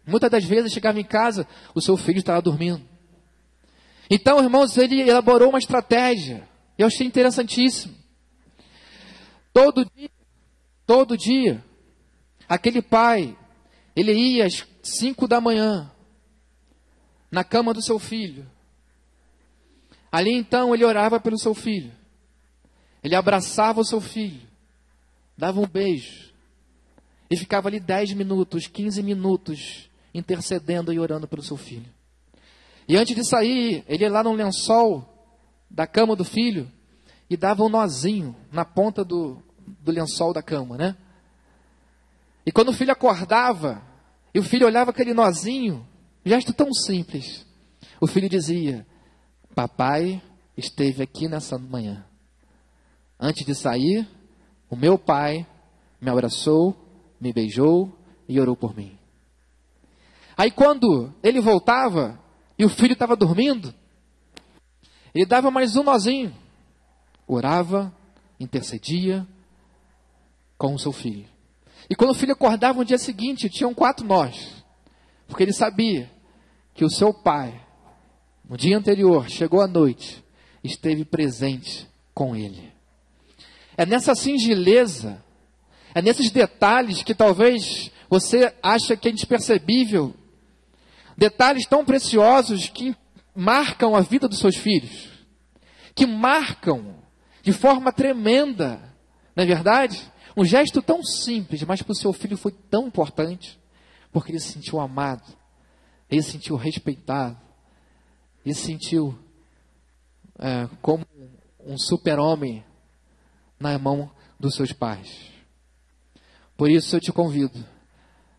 Muitas das vezes chegava em casa, o seu filho estava dormindo. Então, irmãos, ele elaborou uma estratégia. Eu achei interessantíssimo. Todo dia, aquele pai, ele ia às 5 da manhã, na cama do seu filho. Ali então, ele orava pelo seu filho. Ele abraçava o seu filho, dava um beijo, e ficava ali 10 minutos, 15 minutos, intercedendo e orando pelo seu filho. E antes de sair, ele ia lá no lençol da cama do filho, e dava um nozinho na ponta do lençol da cama, né? E quando o filho acordava, e o filho olhava aquele nozinho, gesto tão simples, o filho dizia: papai esteve aqui nessa manhã. Antes de sair, o meu pai me abraçou, me beijou e orou por mim. Aí quando ele voltava e o filho estava dormindo, ele dava mais um nozinho. Orava, intercedia com o seu filho. E quando o filho acordava no dia seguinte, tinham 4 nós. Porque ele sabia que o seu pai, no dia anterior, chegou à noite, esteve presente com ele. É nessa singeleza É nesses detalhes que talvez você acha que é despercebível. Detalhes tão preciosos que marcam a vida dos seus filhos. Que marcam de forma tremenda. Não é verdade? Um gesto tão simples, mas para o seu filho foi tão importante. Porque ele se sentiu amado. Ele se sentiu respeitado. Ele se sentiu como um super-homem na mão dos seus pais. Por isso eu te convido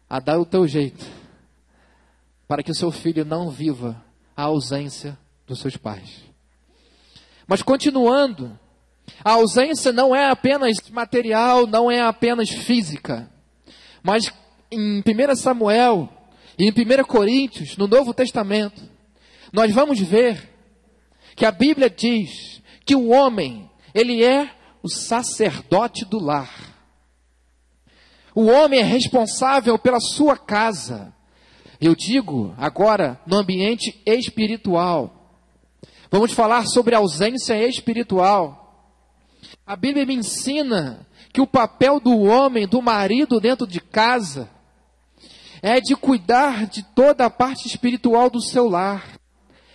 a dar o teu jeito para que o seu filho não viva a ausência dos seus pais. Mas continuando, a ausência não é apenas material, não é apenas física. Mas em 1 Samuel e em 1 Coríntios, no Novo Testamento, nós vamos ver que a Bíblia diz que o homem, ele é o sacerdote do lar. O homem é responsável pela sua casa. Eu digo agora no ambiente espiritual. Vamos falar sobre ausência espiritual. A Bíblia me ensina que o papel do homem, do marido dentro de casa, é de cuidar de toda a parte espiritual do seu lar.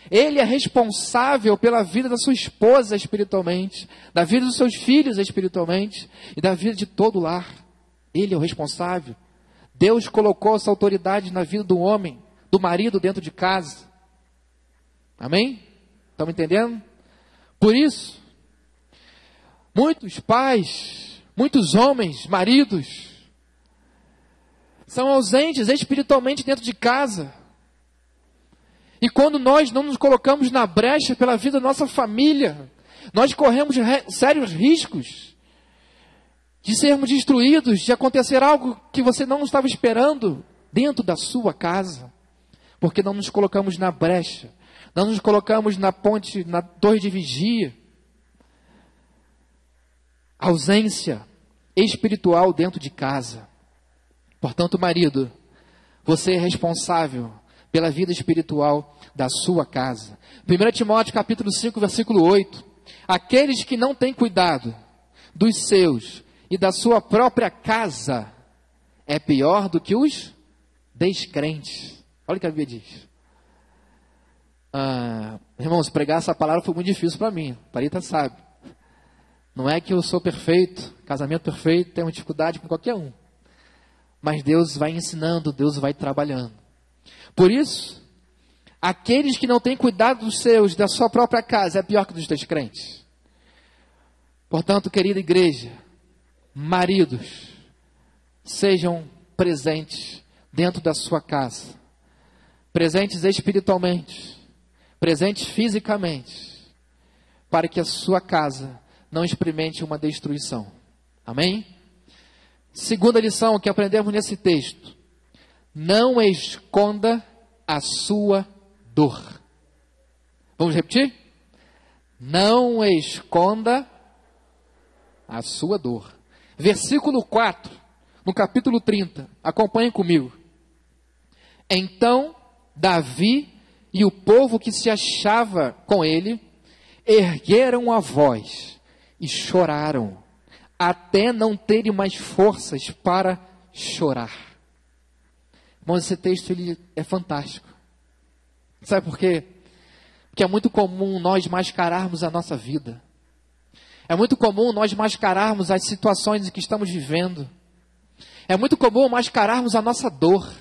Ele é responsável pela vida da sua esposa espiritualmente, da vida dos seus filhos espiritualmente e da vida de todo o lar. Ele é o responsável. Deus colocou essa autoridade na vida do homem, do marido dentro de casa. Amém? Estão entendendo? Por isso, muitos pais, muitos homens, maridos, são ausentes espiritualmente dentro de casa. E quando nós não nos colocamos na brecha pela vida da nossa família, nós corremos sérios riscos de sermos destruídos, de acontecer algo que você não estava esperando dentro da sua casa, porque não nos colocamos na brecha, não nos colocamos na ponte, na torre de vigia. Ausência espiritual dentro de casa. Portanto, marido, você é responsável pela vida espiritual da sua casa. 1 Timóteo capítulo 5, versículo 8. Aqueles que não têm cuidado dos seus e da sua própria casa é pior do que os descrentes. Olha o que a Bíblia diz. Irmãos, pregar essa palavra foi muito difícil para mim. Parita sabe. Não é que eu sou perfeito, casamento perfeito, tenho dificuldade com qualquer um. Mas Deus vai ensinando, Deus vai trabalhando. Por isso, aqueles que não têm cuidado dos seus, da sua própria casa, é pior que dos descrentes. Portanto, querida igreja, maridos, sejam presentes dentro da sua casa. Presentes espiritualmente, presentes fisicamente, para que a sua casa não experimente uma destruição. Amém? Segunda lição que aprendemos nesse texto. Não esconda a sua dor. Vamos repetir? Não esconda a sua dor. Versículo 4, no capítulo 30. Acompanhem comigo. Então, Davi e o povo que se achava com ele ergueram a voz e choraram, até não terem mais forças para chorar. Irmãos, esse texto ele é fantástico. Sabe por quê? Porque é muito comum nós mascararmos a nossa vida. É muito comum nós mascararmos as situações em que estamos vivendo. É muito comum mascararmos a nossa dor.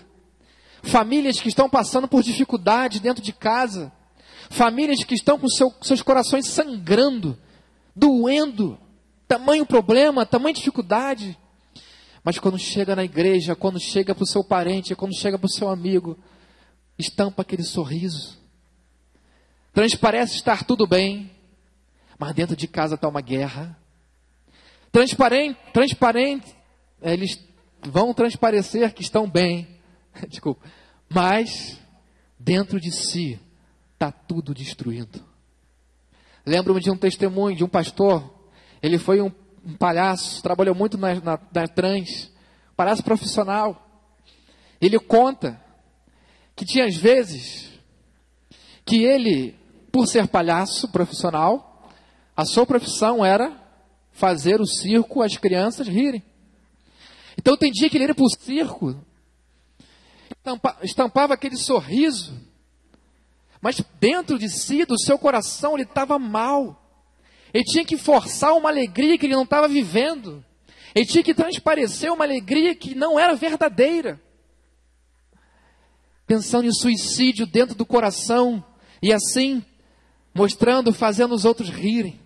Famílias que estão passando por dificuldade dentro de casa. Famílias que estão com seus corações sangrando, doendo. Tamanho problema, tamanha dificuldade. Mas quando chega na igreja, quando chega para o seu parente, quando chega para o seu amigo, estampa aquele sorriso. Transparece estar tudo bem, mas dentro de casa está uma guerra. Transparente, eles vão transparecer que estão bem, desculpa, mas dentro de si está tudo destruindo. Lembro-me de um testemunho de um pastor. Ele foi um palhaço, trabalhou muito na trans, palhaço profissional. Ele conta que tinha às vezes que ele, por ser palhaço profissional, a sua profissão era fazer o circo as crianças rirem. Então tem dia que ele ia para o circo, estampava aquele sorriso, mas dentro de si, do seu coração, ele estava mal. Ele tinha que forçar uma alegria que ele não estava vivendo. Ele tinha que transparecer uma alegria que não era verdadeira. Pensando em suicídio dentro do coração, e assim, mostrando, fazendo os outros rirem.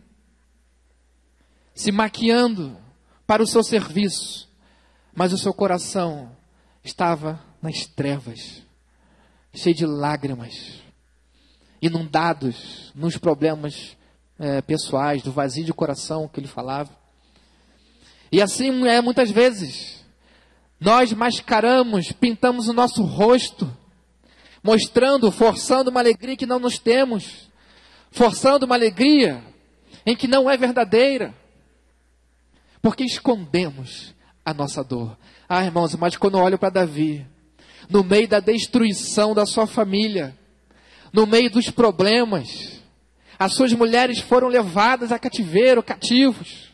Se maquiando para o seu serviço. Mas o seu coração estava nas trevas, cheio de lágrimas, inundados nos problemas pessoais, do vazio de coração que ele falava. E assim muitas vezes, nós mascaramos, pintamos o nosso rosto, mostrando, forçando uma alegria que não nos temos, forçando uma alegria em que não é verdadeira, porque escondemos a nossa dor. Ah, irmãos, mas quando eu olho para Davi, no meio da destruição da sua família, no meio dos problemas, as suas mulheres foram levadas a cativeiro, cativos,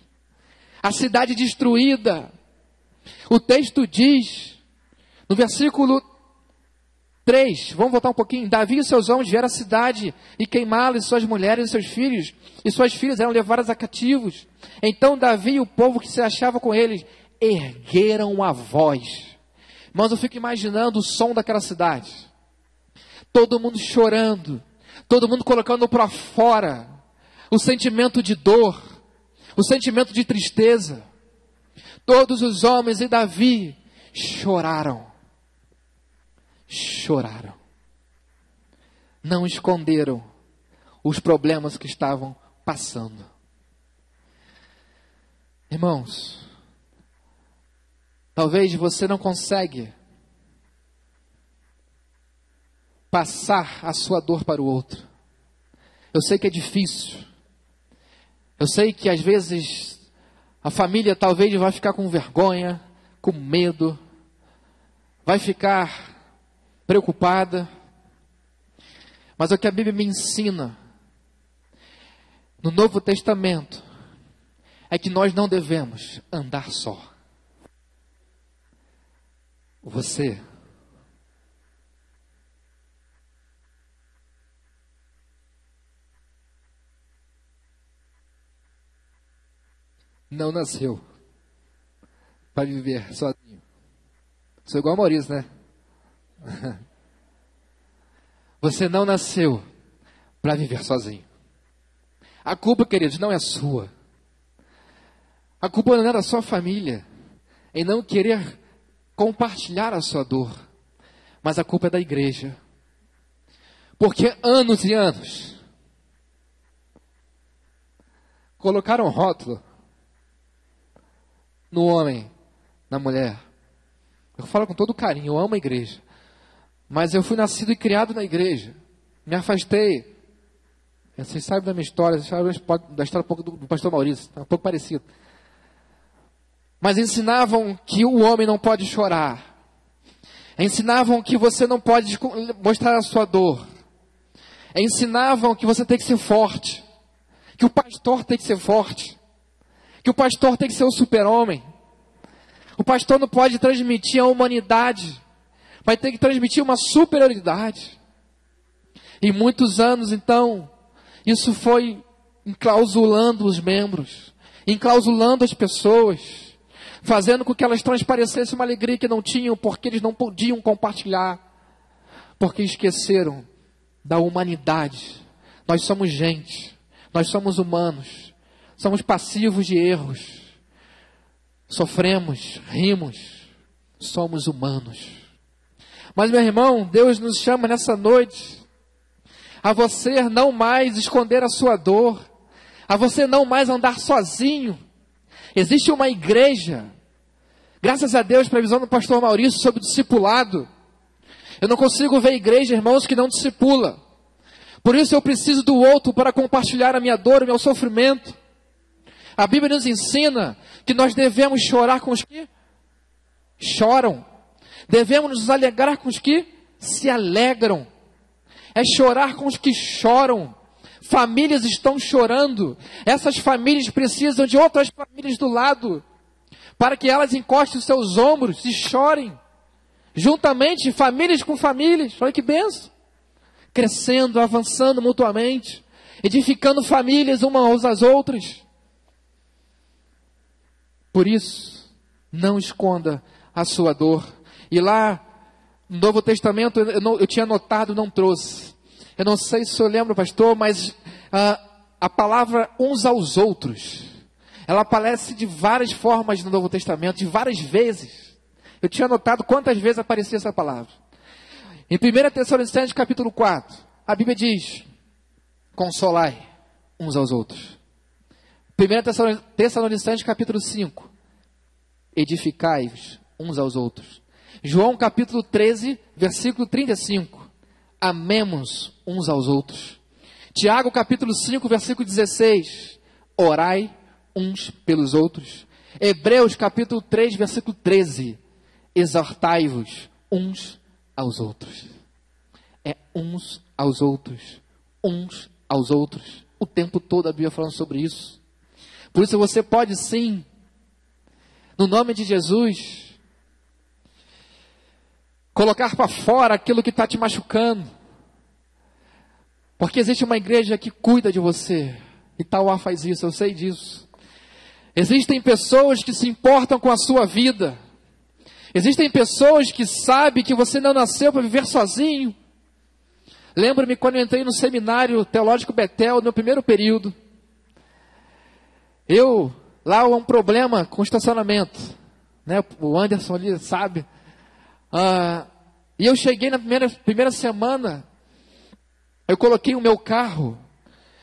a cidade destruída. O texto diz, no versículo 3, vamos voltar um pouquinho. Davi e seus homens vieram à cidade e queimá-la, e suas mulheres e seus filhos, e suas filhas eram levadas a cativos. Então Davi e o povo que se achava com eles ergueram a voz. Mas eu fico imaginando o som daquela cidade. Todo mundo chorando, todo mundo colocando para fora o sentimento de dor, o sentimento de tristeza. Todos os homens e Davi choraram. Choraram. Não esconderam os problemas que estavam passando. Irmãos, talvez você não consegue passar a sua dor para o outro. Eu sei que é difícil. Eu sei que às vezes a família talvez vai ficar com vergonha, com medo, vai ficar preocupada. Mas o que a Bíblia me ensina no Novo Testamento é que nós não devemos andar só. Você não nasceu para viver sozinho. Sou igual a Maurício, né? Você não nasceu para viver sozinho. A culpa, queridos, não é sua. A culpa não é da sua família em não querer compartilhar a sua dor. Mas a culpa é da igreja. Porque anos e anos colocaram rótulo no homem, na mulher. Eu falo com todo carinho, eu amo a igreja. Mas eu fui nascido e criado na igreja. Me afastei. Vocês sabem da minha história, vocês sabem da história um pouco do pastor Maurício, é um pouco parecido. Mas ensinavam que o homem não pode chorar. Ensinavam que você não pode mostrar a sua dor. Ensinavam que você tem que ser forte. Que o pastor tem que ser forte. Que o pastor tem que ser o super-homem. O pastor não pode transmitir a humanidade, vai ter que transmitir uma superioridade. E muitos anos, então, isso foi enclausulando os membros, enclausulando as pessoas, fazendo com que elas transparecessem uma alegria que não tinham, porque eles não podiam compartilhar, porque esqueceram da humanidade. Nós somos gente, nós somos humanos, somos passivos de erros, sofremos, rimos, somos humanos. Mas, meu irmão, Deus nos chama nessa noite a você não mais esconder a sua dor, a você não mais andar sozinho. Existe uma igreja, graças a Deus, para a visão do pastor Maurício sobre o discipulado. Eu não consigo ver igreja, irmãos, que não discipula. Por isso eu preciso do outro para compartilhar a minha dor, o meu sofrimento. A Bíblia nos ensina que nós devemos chorar com os que choram. Devemos nos alegrar com os que se alegram. É chorar com os que choram. Famílias estão chorando. Essas famílias precisam de outras famílias do lado, para que elas encostem os seus ombros e chorem, juntamente, famílias com famílias. Olha que benção. Crescendo, avançando mutuamente, edificando famílias umas às outras. Por isso, não esconda a sua dor. E lá, no Novo Testamento, eu tinha anotado, não trouxe. Eu não sei se o senhor lembra, pastor, mas a palavra uns aos outros, ela aparece de várias formas no Novo Testamento, de várias vezes. Eu tinha anotado quantas vezes aparecia essa palavra. Em 1 Tessalonicenses capítulo 4, a Bíblia diz: consolai uns aos outros. 1 Tessalonicenses capítulo 5, edificai-vos uns aos outros. João capítulo 13, versículo 35, amemos uns aos outros. Tiago capítulo 5, versículo 16, orai uns pelos outros. Hebreus capítulo 3, versículo 13, exortai-vos uns aos outros. É uns aos outros, uns aos outros. O tempo todo a Bíblia falando sobre isso. Por isso você pode sim, no nome de Jesus, colocar para fora aquilo que está te machucando. Porque existe uma igreja que cuida de você. Itauá faz isso, eu sei disso. Existem pessoas que se importam com a sua vida. Existem pessoas que sabem que você não nasceu para viver sozinho. Lembro-me quando eu entrei no seminário teológico Betel, no meu primeiro período. Lá há um problema com estacionamento. Né? O Anderson ali sabe. E eu cheguei na primeira semana, eu coloquei o meu carro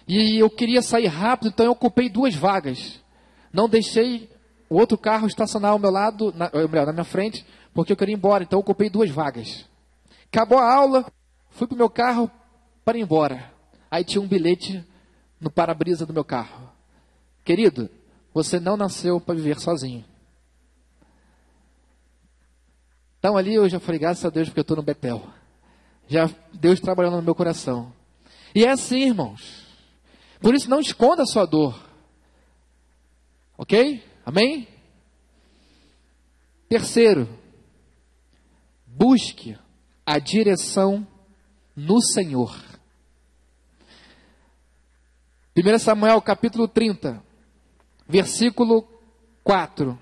e eu queria sair rápido, então eu ocupei 2 vagas. Não deixei o outro carro estacionar ao meu lado, na minha frente, porque eu queria ir embora, então eu ocupei 2 vagas. Acabou a aula, fui para o meu carro para ir embora. Aí tinha um bilhete no para-brisa do meu carro. Querido, você não nasceu para viver sozinho. Então ali eu já falei, graças a Deus, porque eu estou no Betel. Já Deus trabalhando no meu coração. E é assim, irmãos. Por isso não esconda a sua dor. Ok? Amém? Terceiro, busque a direção no Senhor. 1 Samuel capítulo 30, versículo 4.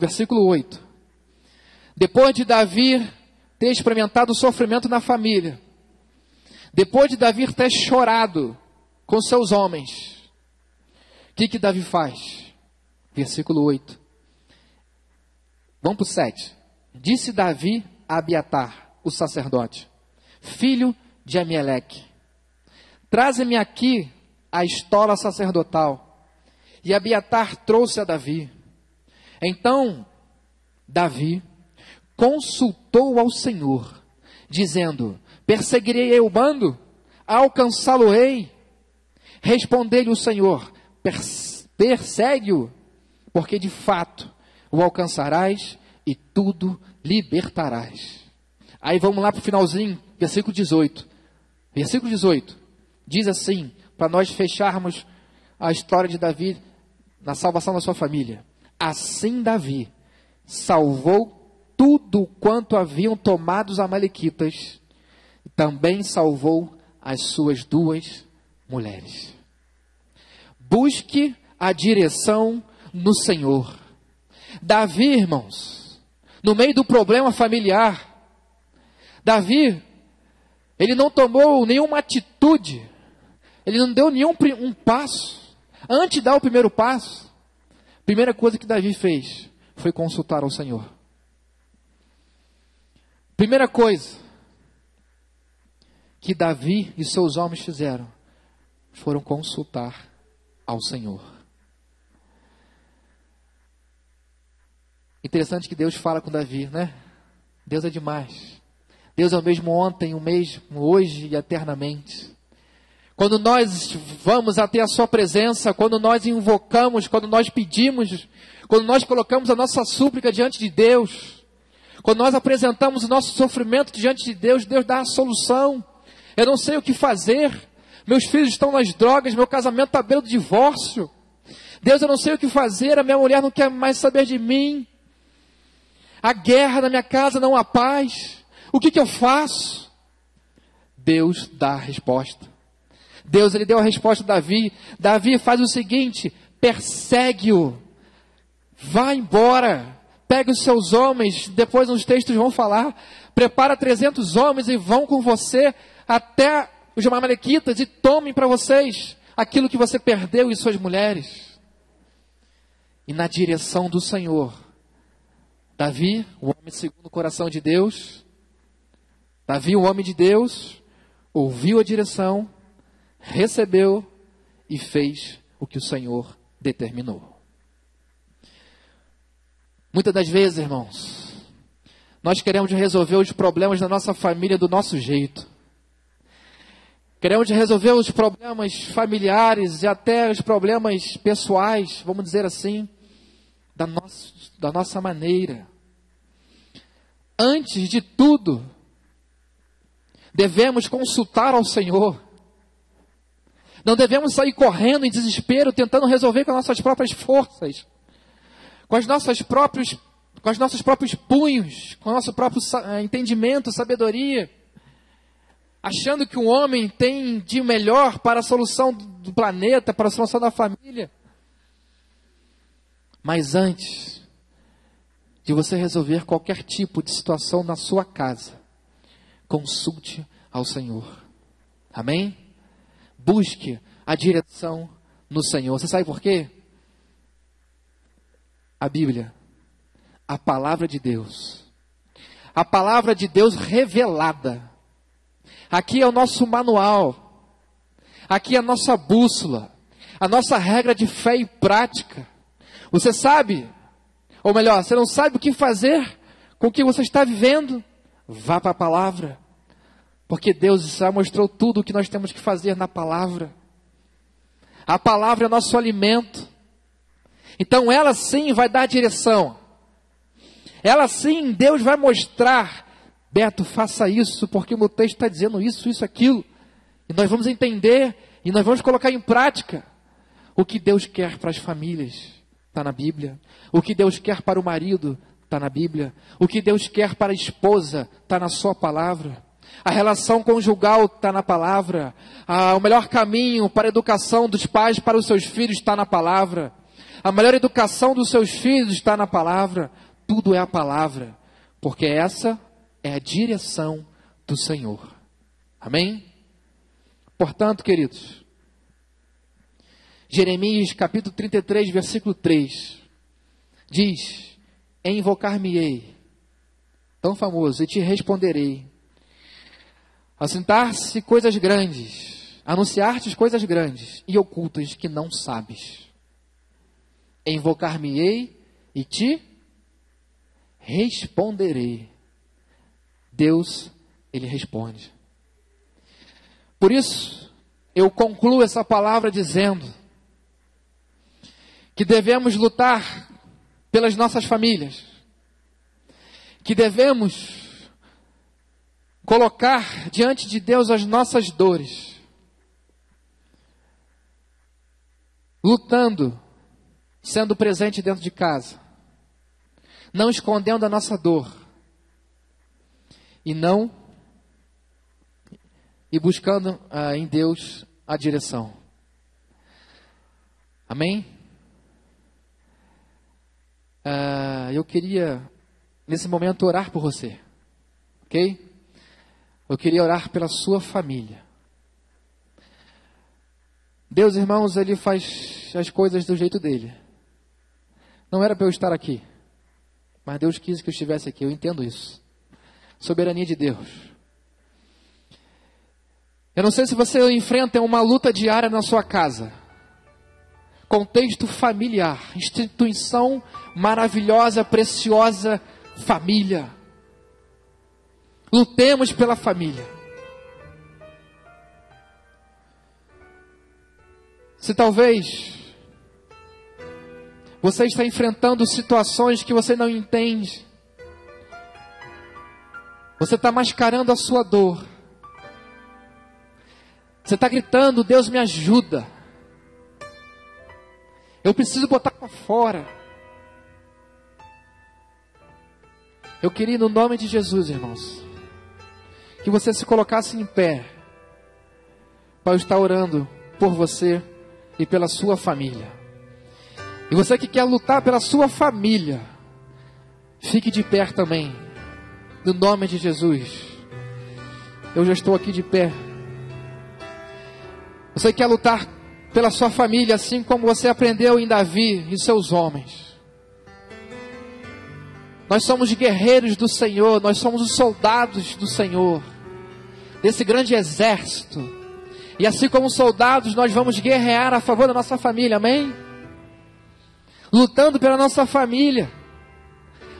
Versículo 8. Depois de Davi ter experimentado o sofrimento na família, depois de Davi ter chorado com seus homens, o que Davi faz? Versículo 8. Vamos para o 7. Disse Davi a Abiatar, o sacerdote, filho de Amieleque: traze-me aqui a estola sacerdotal. E Abiatar trouxe a Davi. Então Davi consultou ao Senhor, dizendo: perseguirei eu o bando? Alcançá-lo-ei? Respondeu-lhe o Senhor: persegue-o, porque de fato o alcançarás e tudo libertarás. Aí vamos lá para o finalzinho, versículo 18. Versículo 18 diz assim, para nós fecharmos a história de Davi na salvação da sua família: assim Davi salvou tudo quanto haviam tomado os amalequitas, e também salvou as suas 2 mulheres. Busque a direção no Senhor. Davi, irmãos, no meio do problema familiar, Davi, ele não tomou nenhuma atitude, ele não deu nenhum passo. Antes de dar o primeiro passo, a primeira coisa que Davi fez foi consultar ao Senhor. Primeira coisa que Davi e seus homens fizeram foram consultar ao Senhor. Interessante que Deus fala com Davi, né? Deus é demais. Deus é o mesmo ontem, o mesmo hoje e eternamente. Quando nós vamos até a sua presença, quando nós invocamos, quando nós pedimos, quando nós colocamos a nossa súplica diante de Deus, quando nós apresentamos o nosso sofrimento diante de Deus, Deus dá a solução. Eu não sei o que fazer, meus filhos estão nas drogas, meu casamento está à beira do divórcio. Deus, eu não sei o que fazer, a minha mulher não quer mais saber de mim. A guerra na minha casa não há paz. O que eu faço? Deus dá a resposta. Deus, ele deu a resposta a Davi. Davi faz o seguinte: persegue-o. Vá embora. Pegue os seus homens. Depois nos textos vão falar. Prepara 300 homens e vão com você até os amalequitas e tomem para vocês aquilo que você perdeu e suas mulheres. E na direção do Senhor, Davi, o homem segundo o coração de Deus, Davi, o homem de Deus, ouviu a direção, recebeu e fez o que o Senhor determinou. Muitas das vezes, irmãos, nós queremos resolver os problemas da nossa família do nosso jeito. Queremos resolver os problemas familiares e até os problemas pessoais, vamos dizer assim, da nossa maneira. Antes de tudo, devemos consultar ao Senhor. Não devemos sair correndo em desespero, tentando resolver com as nossas próprias forças, com os nossos próprios punhos, com o nosso próprio entendimento, sabedoria, achando que um homem tem de melhor para a solução do planeta, para a solução da família. Mas antes de você resolver qualquer tipo de situação na sua casa, consulte ao Senhor. Amém? Busque a direção no Senhor. Você sabe por quê? A Bíblia, a palavra de Deus revelada. Aqui é o nosso manual, aqui é a nossa bússola, a nossa regra de fé e prática. Você sabe, ou melhor, você não sabe o que fazer com o que você está vivendo? Vá para a palavra, porque Deus já mostrou tudo o que nós temos que fazer na palavra. A palavra é nosso alimento. Então ela sim vai dar direção. Ela sim, Deus vai mostrar: Beto, faça isso, porque o meu texto está dizendo isso, aquilo. E nós vamos entender, e nós vamos colocar em prática. O que Deus quer para as famílias está na Bíblia. O que Deus quer para o marido está na Bíblia. O que Deus quer para a esposa está na sua palavra. A relação conjugal está na palavra. O melhor caminho para a educação dos pais para os seus filhos está na palavra. A melhor educação dos seus filhos está na palavra. Tudo é a palavra, porque essa é a direção do Senhor. Amém? Portanto, queridos, Jeremias capítulo 33, versículo 3, diz: invocar-me-ei, tão famoso, e te responderei. Assentar-se coisas grandes, anunciar-te coisas grandes e ocultas que não sabes. Invocar-me-ei e te responderei. Deus, ele responde. Por isso, eu concluo essa palavra dizendo que devemos lutar pelas nossas famílias, que devemos colocar diante de Deus as nossas dores, lutando, sendo presente dentro de casa, não escondendo a nossa dor, e buscando em Deus a direção. Amém? Eu queria nesse momento orar por você, ok? Eu queria orar pela sua família. Deus, irmãos, ele faz as coisas do jeito dele. Não era para eu estar aqui, mas Deus quis que eu estivesse aqui, eu entendo isso. Soberania de Deus. Eu não sei se você enfrenta uma luta diária na sua casa. Contexto familiar, instituição maravilhosa, preciosa, família. Lutemos pela família. Se talvez você está enfrentando situações que você não entende, você está mascarando a sua dor, você está gritando: Deus me ajuda. Eu preciso botar para fora. Eu queria, no nome de Jesus, irmãos, que você se colocasse em pé para eu estar orando por você e pela sua família. E você que quer lutar pela sua família, fique de pé também, no nome de Jesus. Eu já estou aqui de pé. Você quer lutar pela sua família, assim como você aprendeu em Davi e seus homens. Nós somos guerreiros do Senhor, nós somos os soldados do Senhor, desse grande exército. E assim como soldados, nós vamos guerrear a favor da nossa família, amém? Lutando pela nossa família.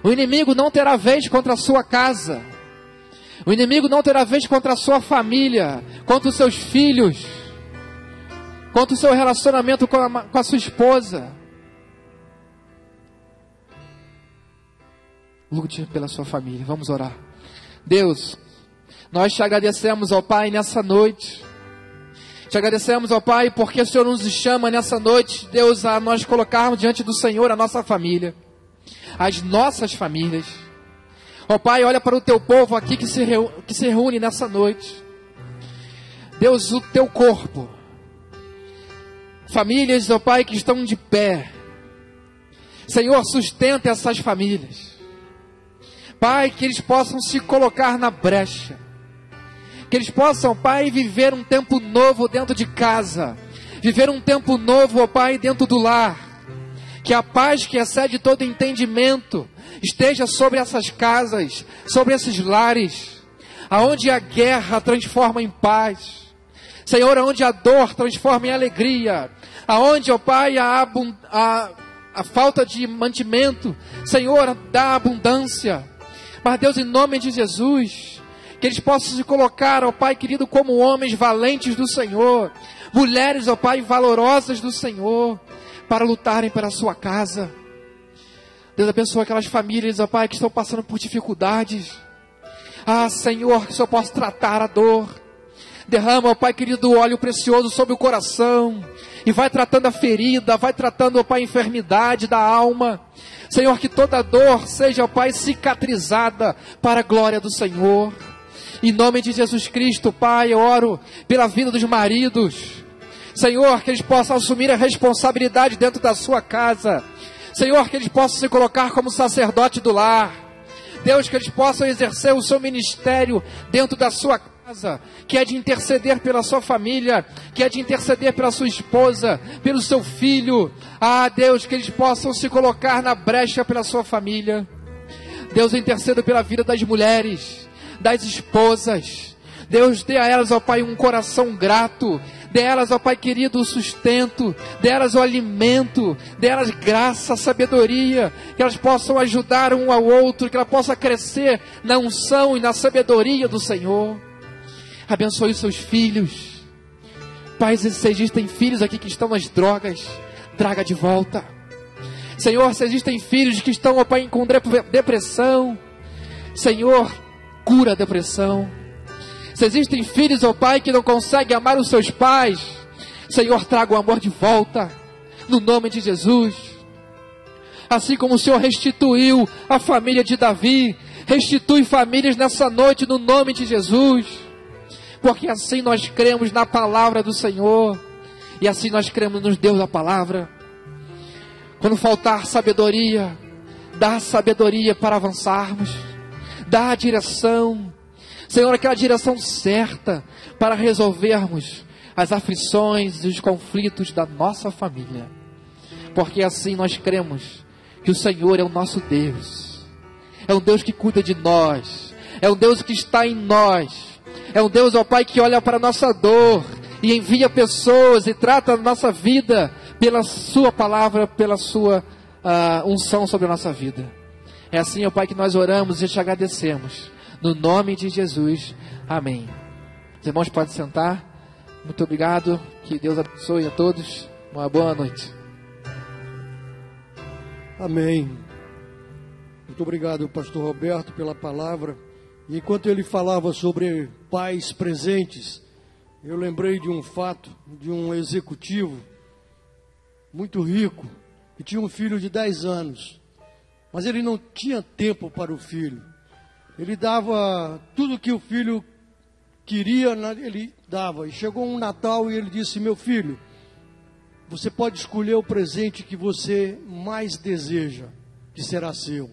O inimigo não terá vez contra a sua casa. O inimigo não terá vez contra a sua família, contra os seus filhos, contra o seu relacionamento com a sua esposa. Lute pela sua família. Vamos orar. Deus, nós te agradecemos, ó Pai, nessa noite. Te agradecemos, ó Pai, porque o Senhor nos chama nessa noite, Deus, a nós colocarmos diante do Senhor a nossa família, as nossas famílias. Ó Pai, olha para o teu povo aqui que se reúne nessa noite. Deus, o teu corpo. Famílias, ó Pai, que estão de pé. Senhor, sustenta essas famílias. Pai, que eles possam se colocar na brecha. Que eles possam, Pai, viver um tempo novo dentro de casa. Viver um tempo novo, ó Pai, dentro do lar. Que a paz que excede todo entendimento esteja sobre essas casas, sobre esses lares. Aonde a guerra transforma em paz. Senhor, aonde a dor transforma em alegria. Aonde, ó Pai, a falta de mantimento, Senhor, dá abundância. Mas Deus, em nome de Jesus, que eles possam se colocar, ó Pai querido, como homens valentes do Senhor, mulheres, ó Pai, valorosas do Senhor, para lutarem pela sua casa. Deus, abençoa aquelas famílias, ó Pai, que estão passando por dificuldades. Ah, Senhor, que o Senhor possa tratar a dor. Derrama, ó Pai querido, óleo precioso sobre o coração, e vai tratando a ferida, vai tratando, ó Pai, a enfermidade da alma. Senhor, que toda dor seja, ó Pai, cicatrizada para a glória do Senhor. Em nome de Jesus Cristo, Pai, eu oro pela vida dos maridos. Senhor, que eles possam assumir a responsabilidade dentro da sua casa. Senhor, que eles possam se colocar como sacerdote do lar. Deus, que eles possam exercer o seu ministério dentro da sua casa, que é de interceder pela sua família, que é de interceder pela sua esposa, pelo seu filho. Ah, Deus, que eles possam se colocar na brecha pela sua família. Deus, eu intercedo pela vida das mulheres, das esposas. Deus, dê a elas, ó Pai, um coração grato. Dê a elas, ó Pai querido, o sustento. Dê a elas o alimento. Dê a elas graça, sabedoria. Que elas possam ajudar um ao outro. Que ela possa crescer na unção e na sabedoria do Senhor. Abençoe os seus filhos. Pai, se existem filhos aqui que estão nas drogas, traga de volta. Senhor, se existem filhos que estão, ó Pai, com depressão, Senhor, cura a depressão. Se existem filhos, ó Pai, que não conseguem amar os seus pais, Senhor, traga o amor de volta, no nome de Jesus. Assim como o Senhor restituiu a família de Davi, restitui famílias nessa noite, no nome de Jesus. Porque assim nós cremos na palavra do Senhor, e assim nós cremos no Deus da palavra. Quando faltar sabedoria, dá sabedoria para avançarmos, dá a direção, Senhor, aquela direção certa para resolvermos as aflições e os conflitos da nossa família. Porque assim nós cremos que o Senhor é o nosso Deus, é um Deus que cuida de nós, é um Deus que está em nós, é um Deus, ó Pai, que olha para a nossa dor e envia pessoas e trata a nossa vida pela sua palavra, pela sua unção sobre a nossa vida. É assim, ó Pai, que nós oramos e te agradecemos. No nome de Jesus, amém. Os irmãos podem sentar. Muito obrigado. Que Deus abençoe a todos. Uma boa noite. Amém. Muito obrigado, pastor Roberto, pela palavra. E enquanto ele falava sobre pais presentes, eu lembrei de um fato de um executivo muito rico, e tinha um filho de 10 anos. Mas ele não tinha tempo para o filho. Ele dava tudo que o filho queria, ele dava. E chegou um Natal e ele disse: meu filho, você pode escolher o presente que você mais deseja, que será seu.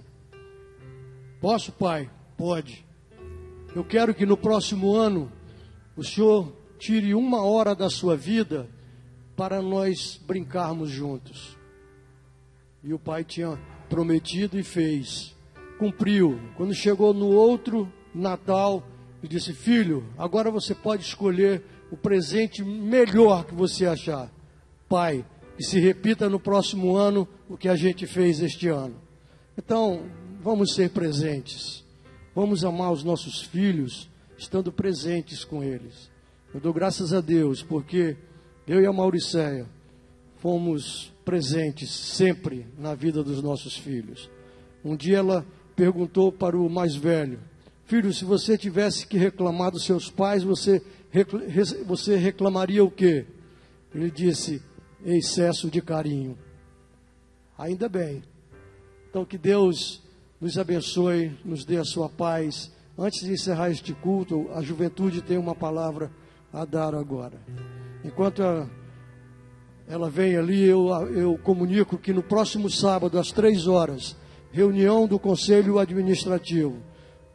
Posso, pai? Pode. Eu quero que no próximo ano o senhor tire 1 hora da sua vida para nós brincarmos juntos. E o pai tinha prometido e fez. Cumpriu. Quando chegou no outro Natal, ele disse: filho, agora você pode escolher o presente melhor que você achar. Pai, que se repita no próximo ano o que a gente fez este ano. Então, vamos ser presentes. Vamos amar os nossos filhos, estando presentes com eles. Eu dou graças a Deus, porque eu e a Mauricéia fomos presentes sempre na vida dos nossos filhos. Um dia ela perguntou para o mais velho: filho, se você tivesse que reclamar dos seus pais, você reclamaria o quê? Ele disse: excesso de carinho. Ainda bem. Então que Deus nos abençoe, nos dê a sua paz. Antes de encerrar este culto, a juventude tem uma palavra a dar agora. Enquanto ela vem ali, eu comunico que no próximo sábado, às 3 horas, reunião do Conselho Administrativo.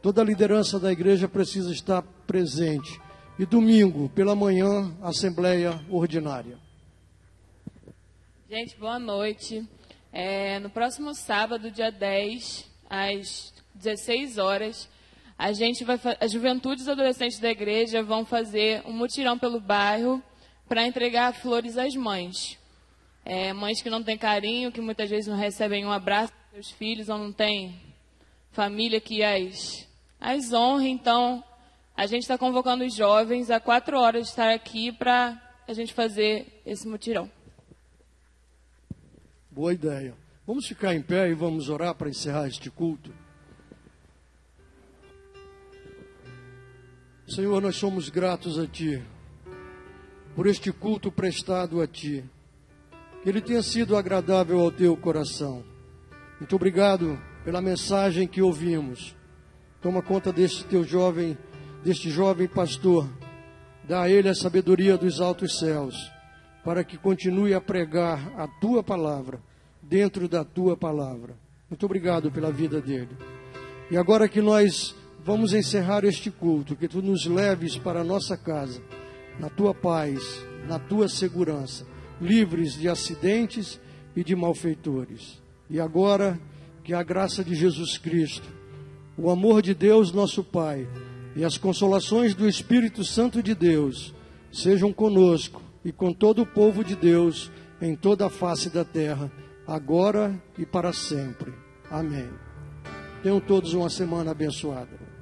Toda a liderança da igreja precisa estar presente. E domingo, pela manhã, Assembleia Ordinária. Gente, boa noite. No próximo sábado, dia 10, às 16 horas, as juventudes e adolescentes da igreja vão fazer um mutirão pelo bairro para entregar flores às mães. Mães que não têm carinho, que muitas vezes não recebem um abraço dos seus filhos, ou não têm família que as honre. Então, a gente está convocando os jovens a 4 horas de estar aqui para a gente fazer esse mutirão. Boa ideia. Vamos ficar em pé e vamos orar para encerrar este culto. Senhor, nós somos gratos a Ti por este culto prestado a Ti. Que ele tenha sido agradável ao Teu coração. Muito obrigado pela mensagem que ouvimos. Toma conta deste jovem pastor. Dá a ele a sabedoria dos altos céus, para que continue a pregar a Tua palavra, dentro da Tua palavra. Muito obrigado pela vida dele. E agora que nós vamos encerrar este culto, que Tu nos leves para a nossa casa, na Tua paz, na Tua segurança, livres de acidentes e de malfeitores. E agora que a graça de Jesus Cristo, o amor de Deus nosso Pai e as consolações do Espírito Santo de Deus sejam conosco e com todo o povo de Deus em toda a face da terra, agora e para sempre. Amém. Tenham todos uma semana abençoada.